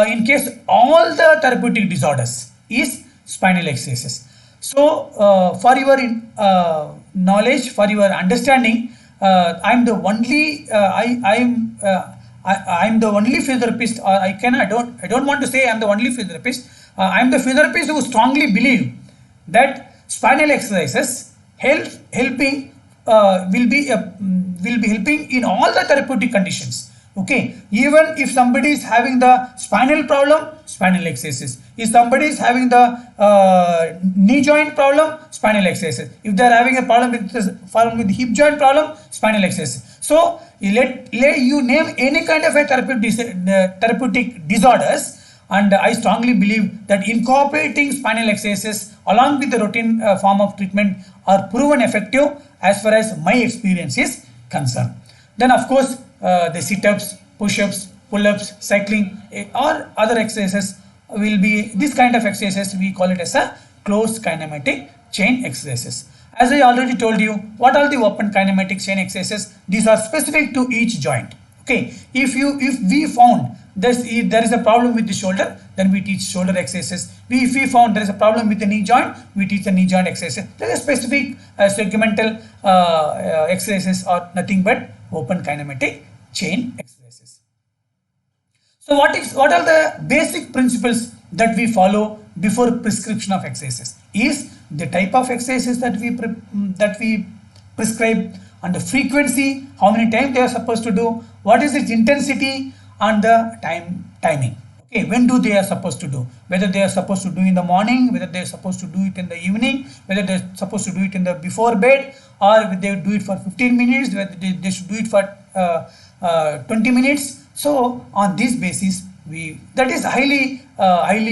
in case all the therapeutic disorders is spinal exercises. So for your knowledge, for your understanding, I'm the only I'm the only physiotherapist, or I don't want to say I'm the only physiotherapist. I'm the physiotherapist who strongly believe that spinal exercises helping will be helping in all the therapeutic conditions. Okay, even if somebody is having the spinal problem, spinal exercises. If somebody is having the knee joint problem, spinal exercises. If they are having a problem with the hip joint problem, spinal exercises. So let you name any kind of a therapeutic disorders, and I strongly believe that incorporating spinal exercises along with the routine form of treatment are proven effective as far as my experience is concerned. Then of course the sit-ups, push-ups, pull-ups, cycling or other exercises will be this kind of exercises. We call it as a closed kinematic chain exercises. As I already told you, what are the open kinematic chain exercises? These are specific to each joint. Okay, if we found there is a problem with the shoulder, then we teach shoulder exercises. If we found there is a problem with the knee joint, we teach the knee joint exercises. There is a specific segmental exercises or nothing but open kinematic chain exercises. So what are the basic principles that we follow before prescription of exercises? Is the type of exercises that we prescribe, and the frequency, how many times they are supposed to do, what is its intensity, and the timing. Okay, when they are supposed to do, whether they are supposed to do in the morning, whether they are supposed to do it in the evening, whether they are supposed to do it in the before bed, or they do it for 15 minutes, whether they should do it for 20 minutes. So on this basis, that is highly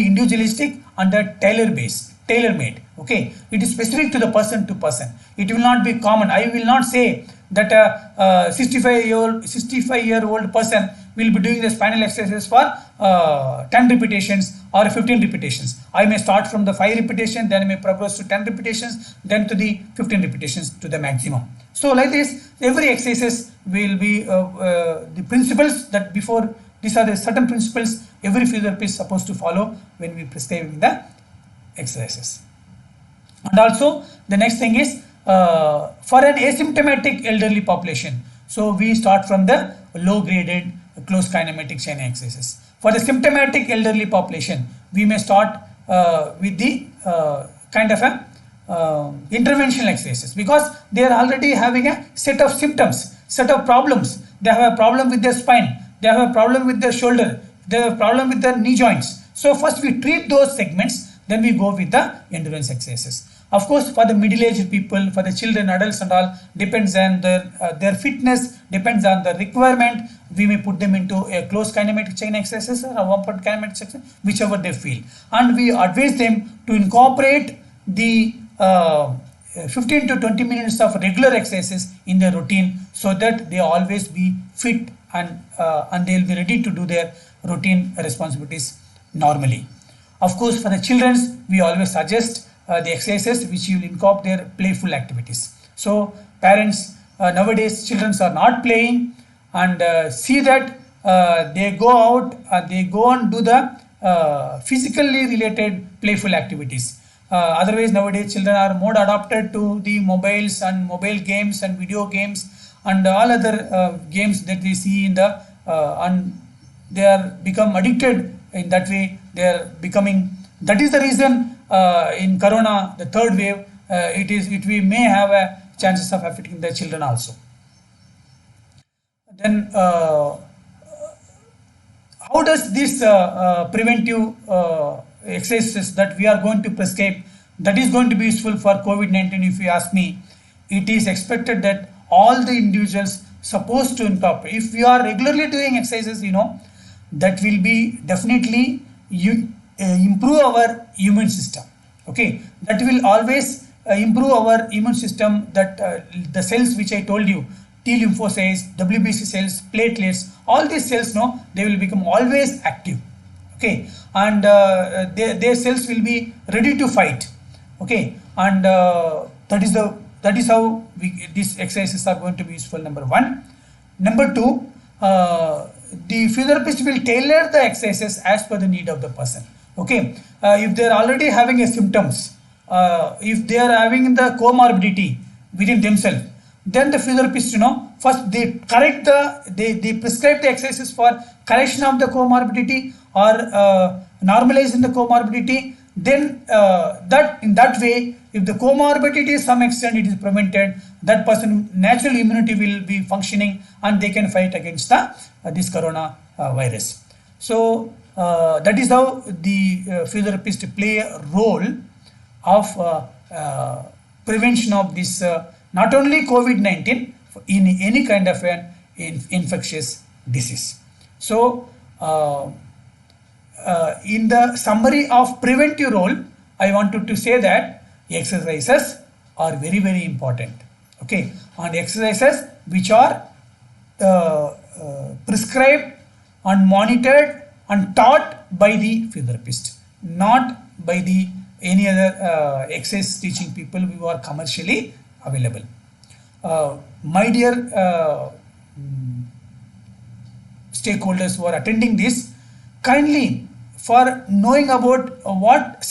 individualistic and tailor-made. Okay, it is specific to the person to person. It will not be common. I will not say that a 65-year-old person will be doing the spinal exercises for 10 repetitions or 15 repetitions. I may start from the 5 repetitions, then I may progress to 10 repetitions, then to the 15 repetitions to the maximum. So like this, every exercises will be the principles that before. These are the certain principles every physiotherapist is supposed to follow when we prescribe the exercises. And also the next thing is for an asymptomatic elderly population. So we start from the low graded closed kinematic chain exercises. For the symptomatic elderly population, we may start with the kind of a interventional exercises, because they are already having a set of symptoms, set of problems. They have a problem with their spine, they have a problem with their shoulder, they have a problem with their knee joints. So first we treat those segments, then we go with the endurance exercises. Of course, for the middle-aged people, for the children, adults and all, depends on their fitness, depends on the requirement. We may put them into a closed kinematic chain exercise or a open kinematic exercise, whichever they feel. And we advise them to incorporate the 15 to 20 minutes of regular exercises in their routine, so that they always be fit and they will be ready to do their routine responsibilities normally. Of course, for the children, we always suggest the exercises which will incorporate their playful activities. So parents, nowadays children are not playing, and see that they go out and they go and do the physically related playful activities. Otherwise nowadays children are more adapted to the mobiles and mobile games and video games and all other games that we see in the and they are become addicted in that way. They are becoming, that is the reason in corona, the third wave, we may have a chances of affecting the children also. Then how does this preventive exercises that we are going to prescribe, that is going to be useful for COVID-19? If you ask me, it is expected that all the individuals supposed to incorporate. If we are regularly doing exercises, that will be definitely improve our immune system. Okay, that will always improve our immune system. That the cells which I told you, T lymphocytes, WBC cells, platelets, all these cells, they will become always active. Okay, and their cells will be ready to fight. Okay, and that is the that is how these exercises are going to be useful, number one. Number two, the physiotherapist will tailor the exercises as per the need of the person. Okay, if they are already having a symptoms, if they are having the comorbidity within themselves, then the physiotherapist, first they correct they prescribe the exercises for correction of the comorbidity or normalizing the comorbidity. Then in that way, if the comorbidity to some extent it is prevented, that person natural immunity will be functioning and they can fight against this corona virus. So that is how the physiotherapist play a role of prevention of this not only COVID-19, in any kind of an infectious disease. So in the summary of preventive role, I wanted to say that exercises are very, very important. Okay, and exercises which are prescribed and monitored and taught by the physiotherapist, not by the any other exercise teaching people who are commercially available. My dear stakeholders who are attending this, kindly, for knowing about what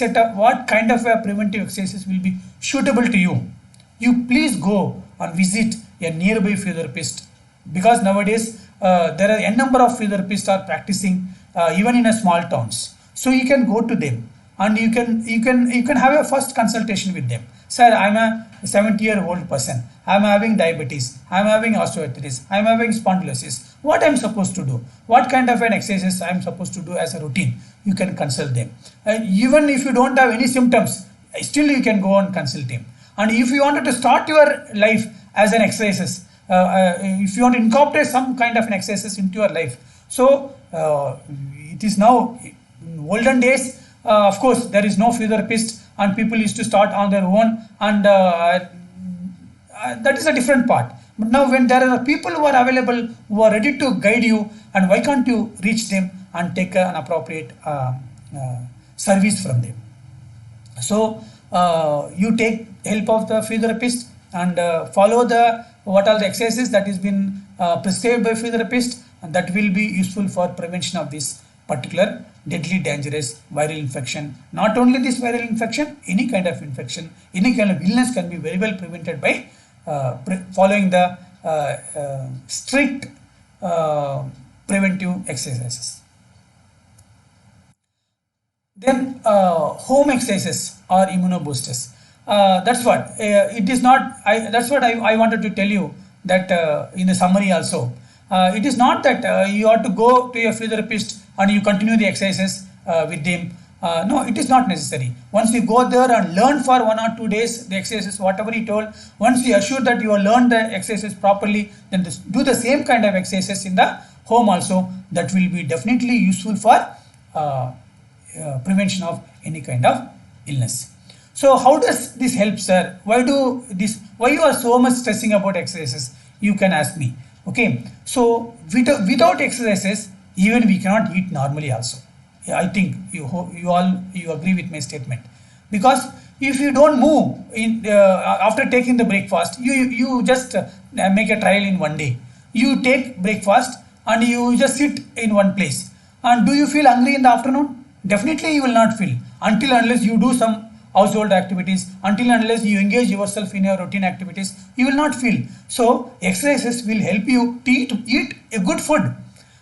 kind of preventive exercises will be suitable to you, you please go and visit a nearby physiotherapist, because nowadays there are a number of physiotherapists are practicing even in a small towns. So you can go to them and you can have a first consultation with them. Sir, I'm a 70-year-old person. I'm having diabetes. I'm having osteoarthritis. I'm having spondylosis. What I'm supposed to do? What kind of an exercises I'm supposed to do as a routine? You can consult them. Even if you don't have any symptoms, still you can go and consult him. And if you wanted to start your life as an exercises, if you want to incorporate some kind of an exercises into your life, so it is now in olden days. Of course, there is no physiotherapist and people used to start on their own, and that is a different part. But now when there are people who are available, who are ready to guide you, and why can't you reach them and take an appropriate service from them? So you take help of the physiotherapist and follow what are the exercises that is been prescribed by physiotherapist, and that will be useful for prevention of this particular deadly dangerous viral infection. Not only this viral infection, any kind of infection, any kind of illness can be very well prevented by following the strict preventive exercises. Then home exercises or immunoboosters. That's what it is not. That's what I wanted to tell you, that in the summary also. It is not that you have to go to your physiotherapist and you continue the exercises with them. No, it is not necessary. Once you go there and learn for 1 or 2 days the exercises, whatever he told, once you are sure that you have learned the exercises properly, then do the same kind of exercises in the home also. That will be definitely useful for prevention of any kind of illness. So how does this help, sir? Why you are so much stressing about exercises? You can ask me. Okay, so without exercises, even we cannot eat normally also. I think you agree with my statement, because if you don't move after taking the breakfast, you just make a trial in 1 day. You take breakfast and you just sit in one place, and do you feel hungry in the afternoon? Definitely you will not feel, unless you do some household activities, unless you engage yourself in your routine activities, you will not feel. So exercises will help you to eat a good food.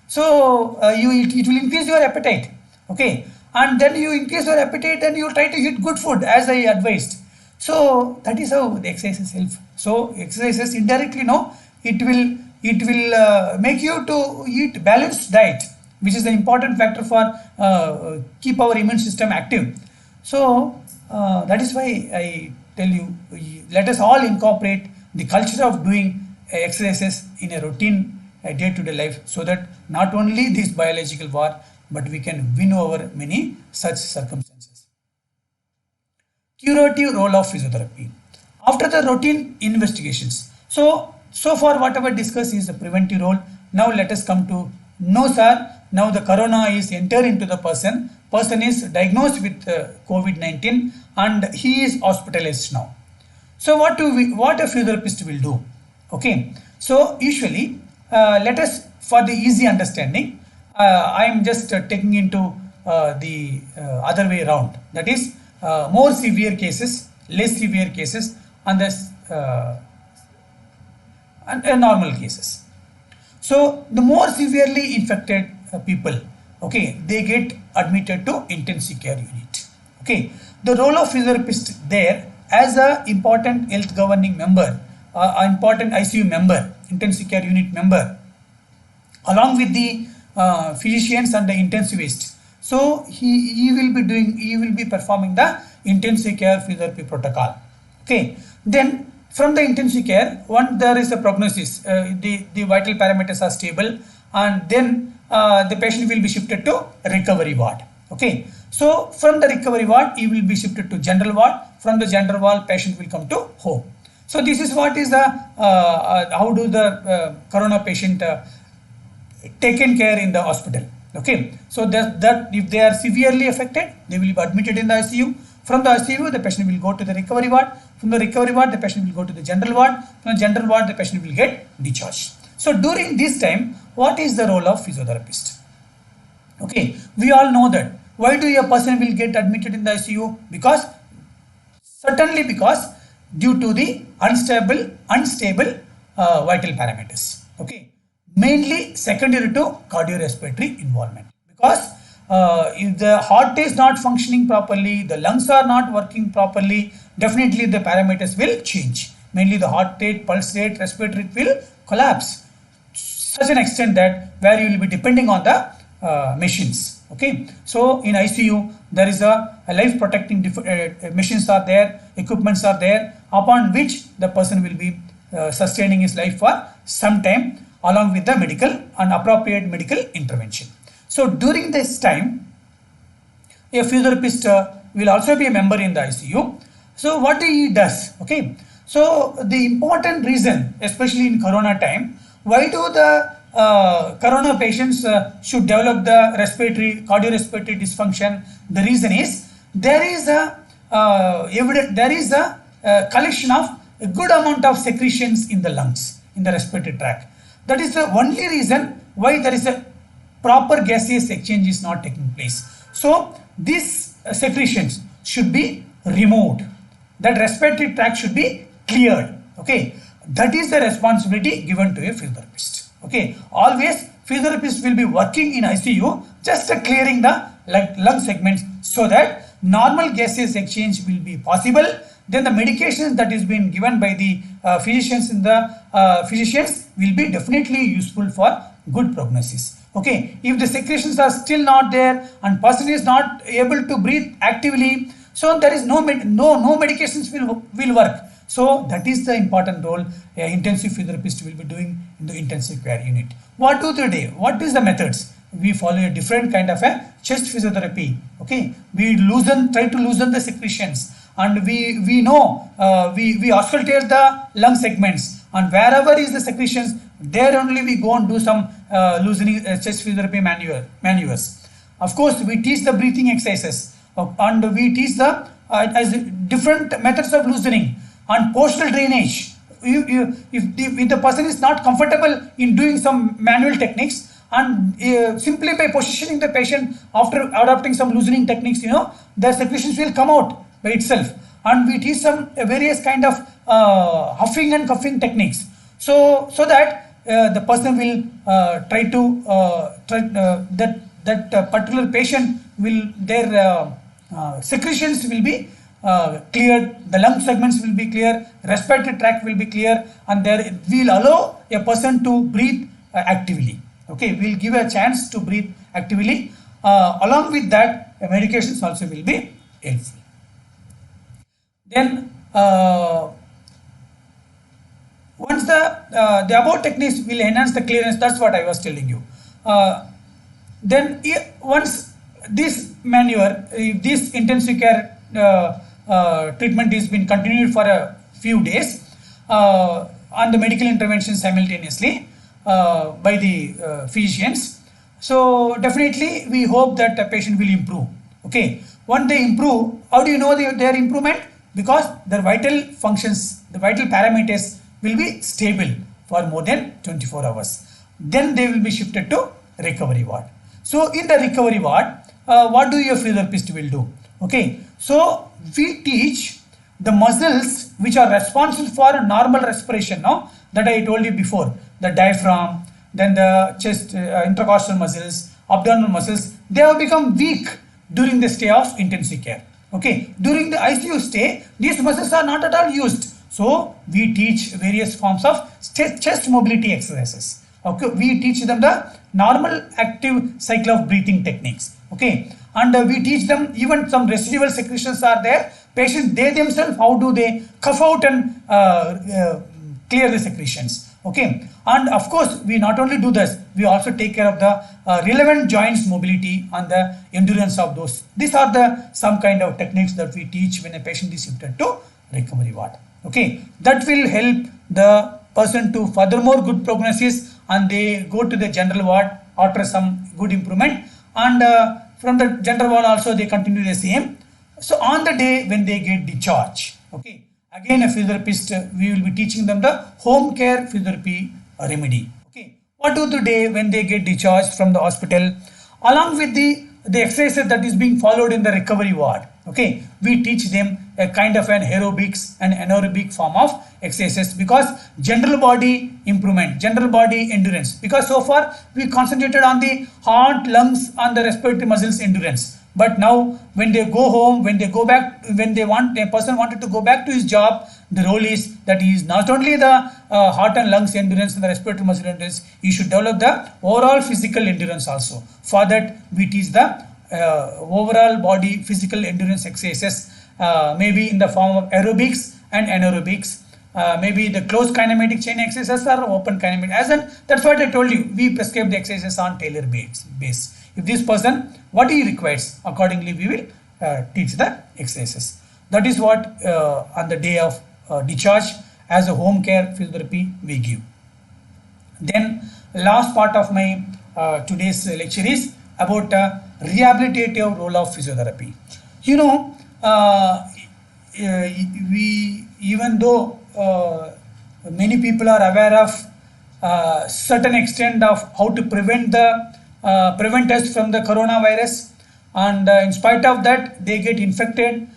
So it will increase your appetite. Okay, and then you increase your appetite and you try to eat good food as I advised. So that is how the exercises help. So exercises indirectly, it will make you to eat balanced diet, which is an important factor for keep our immune system active. So that is why I tell you, let us all incorporate the culture of doing exercises in a routine day-to-day life, so that not only this biological war, but we can win over many such circumstances. Curative role of physiotherapy. After the routine investigations, so far whatever discussed is the preventive role. Now let us come to, no sir, now the corona is entered into the person is diagnosed with COVID-19 and he is hospitalized now. So what a physiotherapist will do? Okay, so usually let us, for the easy understanding, I am just taking into the other way around. That is more severe cases, less severe cases, and the normal cases. So the more severely infected people, okay, they get admitted to intensive care unit. Okay, the role of physiotherapist there as a important health governing member, important ICU member, intensive care unit member, along with the physicians and the intensivists. So he will be performing the intensive care physiotherapy protocol. Okay, then from the intensive care, once there is a prognosis, the vital parameters are stable, and then the patient will be shifted to recovery ward. Okay, so from the recovery ward, he will be shifted to general ward. From the general ward, patient will come to home. So this is what is the how do the corona patient taken care in the hospital. Okay, so that if they are severely affected, they will be admitted in the ICU. From the ICU, the patient will go to the recovery ward. From the recovery ward, the patient will go to the general ward. From the general ward, the patient will get discharged. So during this time, what is the role of physiotherapist? Okay, we all know that. Why do a person will get admitted in the ICU? Because certainly because due to the unstable vital parameters. Okay, mainly secondary to cardiorespiratory involvement. Because if the heart is not functioning properly, the lungs are not working properly, definitely the parameters will change. Mainly the heart rate, pulse rate, respiratory rate will collapse such an extent that where you will be depending on the machines. Okay, so in ICU there is a life protecting machines are there, equipments are there, upon which the person will be sustaining his life for some time, along with the medical and appropriate medical intervention. So during this time, a physiotherapist will also be a member in the ICU. So what he does? Okay, so the important reason, especially in corona time, why do the corona patients should develop the cardiorespiratory dysfunction? The reason is there is a collection of a good amount of secretions in the lungs, in the respiratory tract. That is the only reason why there is a proper gaseous exchange is not taking place. So these secretions should be removed. That respiratory tract should be cleared. Okay, that is the responsibility given to a physiotherapist. Okay, always physiotherapist will be working in ICU just clearing the lung segments so that normal gaseous exchange will be possible. Then the medications that is being given by the physicians will be definitely useful for good prognosis. Okay, if the secretions are still not there and person is not able to breathe actively, so there is no medications will work. So that is the important role intensive physiotherapist will be doing in the intensive care unit. What do they do? What is the methods? We follow a different kind of a chest physiotherapy. Okay, we try to loosen the secretions, and we know we auscultate the lung segments, and wherever is the secretions, there only we go and do some loosening chest physiotherapy maneuvers. Of course, we teach the breathing exercises, and we teach the as different methods of loosening and postural drainage. If the person is not comfortable in doing some manual techniques, and simply by positioning the patient after adopting some loosening techniques, the secretions will come out by itself. And we teach some various kind of huffing and coughing techniques, so that the person will try to that particular patient will their secretions will be cleared, the lung segments will be clear, respiratory tract will be clear, and there will allow a person to breathe actively. Okay, we'll give a chance to breathe actively. Along with that, medications also will be helpful. Then once the above techniques will enhance the clearance, that's what I was telling you. Then once this maneuver, if this intensive care treatment is been continued for a few days on the medical intervention simultaneously by the physicians, so definitely we hope that the patient will improve. Okay, once they improve, how do you know their improvement? because their vital functions, the vital parameters will be stable for more than 24 hours. Then they will be shifted to recovery ward. So in the recovery ward, what do your physiotherapist will do? Okay, so we teach the muscles which are responsible for normal respiration, now that I told you before, the diaphragm, then the chest, intercostal muscles, abdominal muscles, they have become weak during the stay of intensive care. Okay, during the ICU stay, these muscles are not at all used. So we teach various forms of chest mobility exercises. Okay, we teach them the normal active cycle of breathing techniques. Okay, and we teach them even some residual secretions are there. Patients, they themselves, how do they cough out and clear the secretions. Okay, and of course we not only do this, we also take care of the relevant joints mobility and the endurance of those. These are the some kind of techniques that we teach when a patient is shifted to recovery ward. Okay, that will help the person to furthermore good prognosis, and they go to the general ward after some good improvement, and from the general ward also they continue the same. So on the day when they get discharged, okay, again a physiotherapist, we will be teaching them the home care physiotherapy remedy. Okay, what do the day when they get discharged from the hospital, along with the exercises that is being followed in the recovery ward. Okay, we teach them a kind of an aerobics and anaerobic form of exercises, because general body improvement, general body endurance, because so far we concentrated on the heart, lungs and the respiratory muscles endurance. But now when they go home, when they go back, when they want, a person wanted to go back to his job, the role is that he is not only the heart and lungs endurance and the respiratory muscle endurance, he should develop the overall physical endurance also. For that we teach the overall body physical endurance exercises, maybe in the form of aerobics and anaerobics, maybe the closed kinematic chain exercises or open kinematic, as in that's what I told you, we prescribe the exercises on tailor base. If this person what he requires, accordingly we will teach the exercises. That is what on the day of discharge as a home care physiotherapy we give. Then last part of my today's lecture is about rehabilitative role of physiotherapy. You know, we, even though many people are aware of certain extent of how to prevent us from the coronavirus, and in spite of that they get infected,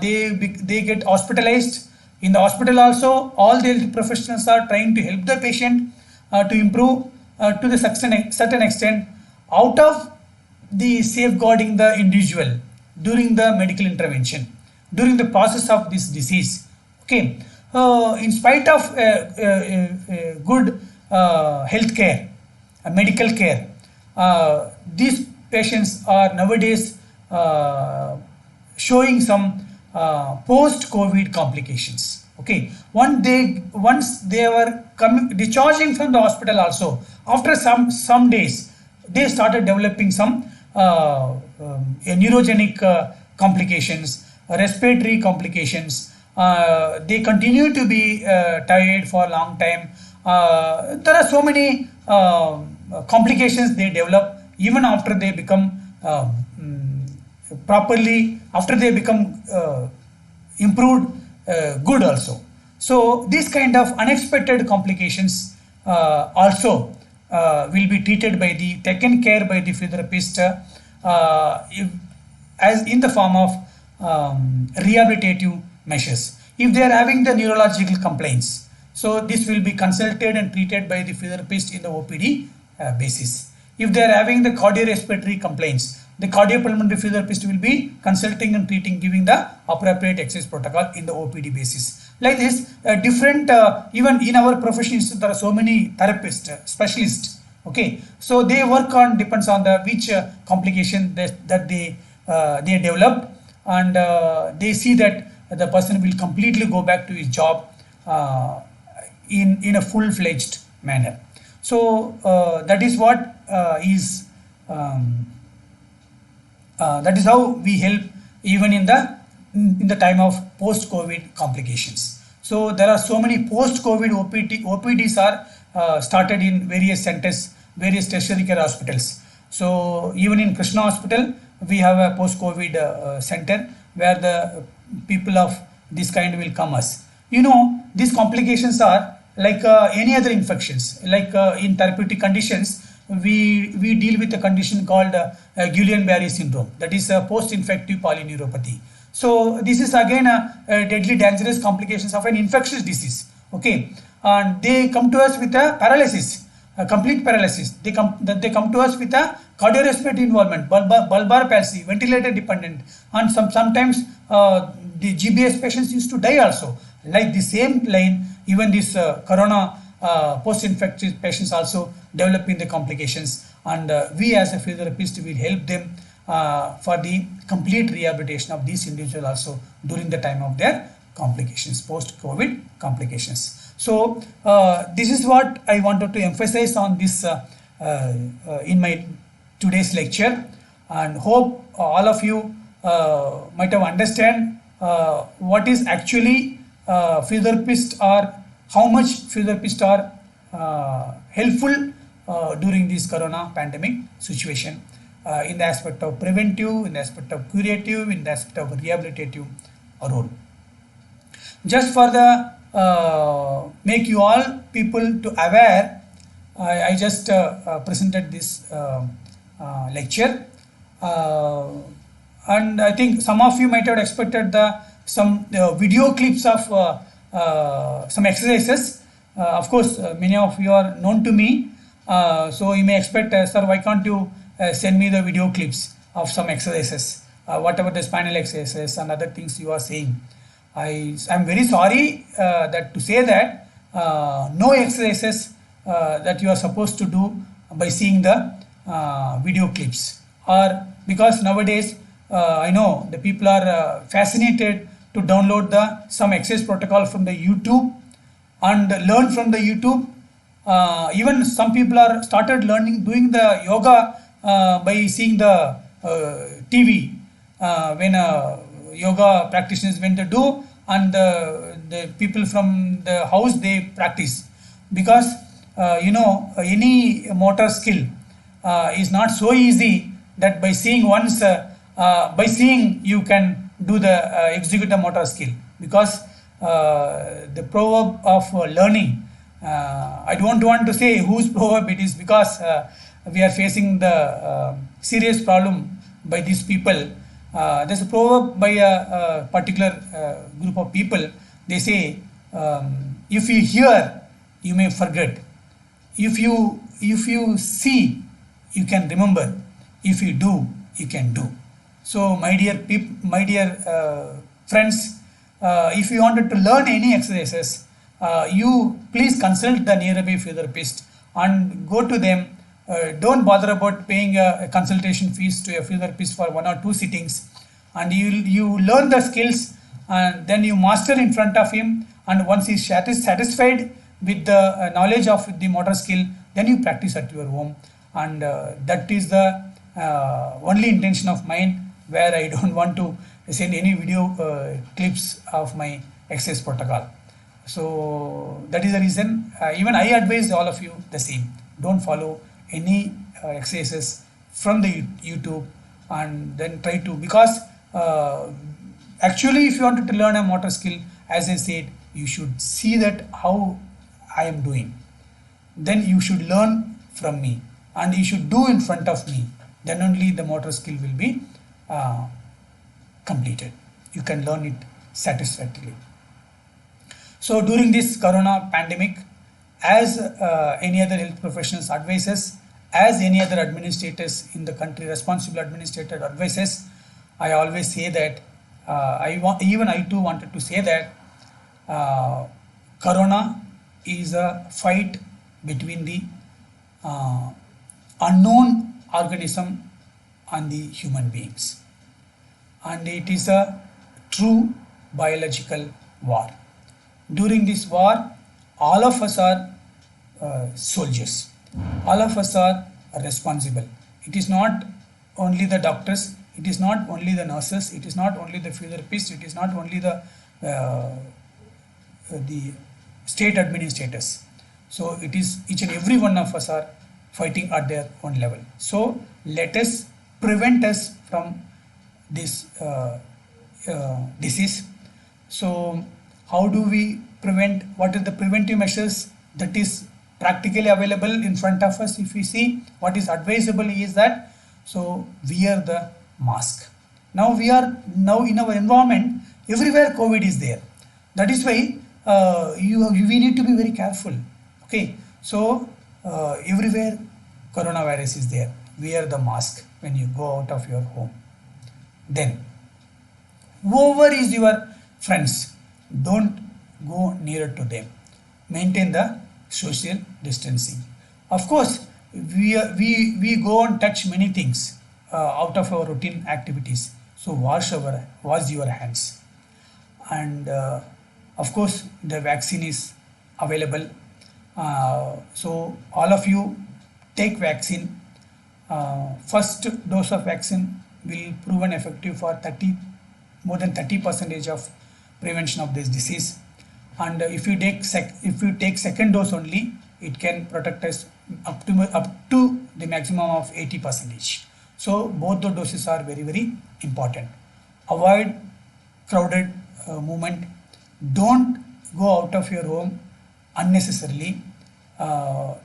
they get hospitalized. In the hospital also, all the health professionals are trying to help the patient to improve to the certain extent, out of the safeguarding the individual during the medical intervention, during the process of this disease. Okay, in spite of good health care, medical care, these patients are nowadays showing some post-COVID complications. Okay, once they were discharging from the hospital also, after some days they started developing some neurogenic complications, respiratory complications. They continue to be tired for a long time. There are so many complications they develop even after they become properly, after they become improved good also. So these kind of unexpected complications also will be treated by the, taken care by the physiotherapist as in the form of rehabilitative measures. If they are having the neurological complaints, so this will be consulted and treated by the physiotherapist in the OPD basis. If they are having the cardiorespiratory complaints, the cardiopulmonary physiotherapist will be consulting and treating, giving the appropriate exercise protocol in the OPD basis. Like this, different, even in our profession, there are so many therapists, specialists. Okay, so they work on, depends on the which complication that they developed, and they see that the person will completely go back to his job in a full-fledged manner. So that is what that is how we help even in the time of post-COVID complications. So there are so many post-COVID OPDs are started in various centers, various tertiary care hospitals. So even in Krishna Hospital, we have a post-COVID center where the people of this kind will come us. These complications are like any other infections. Like in therapeutic conditions, we deal with a condition called Guillain-Barré syndrome. That is post-infective polyneuropathy. So this is again a deadly dangerous complications of an infectious disease. Okay, and they come to us with a paralysis, a complete paralysis. They come to us with a cardiorespiratory involvement, bulbar palsy, ventilator dependent, and sometimes the GBS patients used to die also. Like the same line, even this corona post-infectious patients also developing the complications, and we as a physiotherapist will help them for the complete rehabilitation of these individuals also during the time of their complications, post-COVID complications. So this is what I wanted to emphasize on this in my today's lecture, and hope all of you might have understand what is actually physiotherapists are, how much physiotherapists are helpful during this corona pandemic situation, in the aspect of preventive, in the aspect of curative, in the aspect of rehabilitative role. Just for the make you all people to aware, I just presented this lecture, and I think some of you might have expected some video clips of some exercises. Of course, many of you are known to me, so you may expect, sir, why can't you send me the video clips of some exercises, whatever the spinal exercises and other things you are saying. I'm very sorry that to say that no exercises that you are supposed to do by seeing the video clips, or because nowadays I know the people are fascinated to download some exercise protocol from the YouTube and learn from the YouTube. Even some people are started doing the yoga by seeing the TV when yoga practitioners went to do, and the people from the house they practice, because any motor skill is not so easy that by seeing once, by seeing you can do the execute the motor skill, because the proverb of learning, I don't want to say whose proverb it is, because we are facing the serious problem by these people. There's a proverb by a particular group of people. They say, if you hear, you may forget. If you see, you can remember. If you do, you can do. So, my dear friends, if you wanted to learn any exercises, you please consult the nearby physiotherapist and go to them. Don't bother about paying a consultation fees to a physiotherapist for 1 or 2 sittings, and you learn the skills, and then you master in front of him, and once he is satisfied with the knowledge of the motor skill, then you practice at your home, and that is the only intention of mine, where I don't want to send any video clips of my exercise protocol. So that is the reason even I advise all of you the same. Don't follow any exercises from the YouTube, and then try to, because actually if you wanted to learn a motor skill, as I said, you should see that how I am doing, then you should learn from me, and you should do in front of me, then only the motor skill will be completed. You can learn it satisfactorily. So during this corona pandemic, as any other health professionals advises, as any other administrators in the country, responsible administrator advises, I always say that even I too wanted to say that corona is a fight between the unknown organism and the human beings, and it is a true biological war. During this war, all of us are soldiers. All of us are responsible. It is not only the doctors, it is not only the nurses, it is not only the physiotherapists, it is not only the state administrators. So it is each and every one of us are fighting at their own level. So let us prevent us from this disease. So how do we prevent? What are the preventive measures that is practically available in front of us? If we see what is advisable is that, so wear the mask. Now we are now in our environment, everywhere COVID is there. That is why we need to be very careful. Okay, so everywhere coronavirus is there. Wear the mask when you go out of your home. Then whoever is your friends, don't go nearer to them. Maintain the social distancing. Of course, we go and touch many things out of our routine activities. So wash your hands. And of course, the vaccine is available. So all of you take vaccine. First dose of vaccine will proven effective for more than 30 percentage of prevention of this disease. And if you take second dose only, it can protect us up to the maximum of 80 percentage. So both the doses are very important. Avoid crowded movement. Don't go out of your home unnecessarily.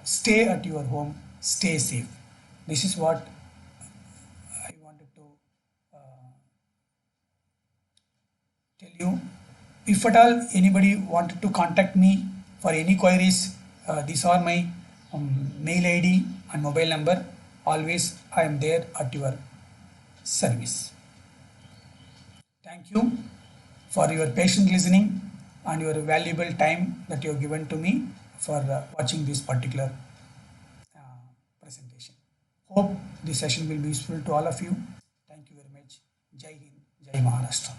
Stay at your home. Stay safe. This is what I wanted to tell you. If at all anybody wanted to contact me for any queries, these are my mail ID and mobile number. Always I am there at your service. Thank you for your patient listening and your valuable time that you have given to me for watching this particular presentation. Hope this session will be useful to all of you. Thank you very much. Jai Hind, Jai Maharashtra.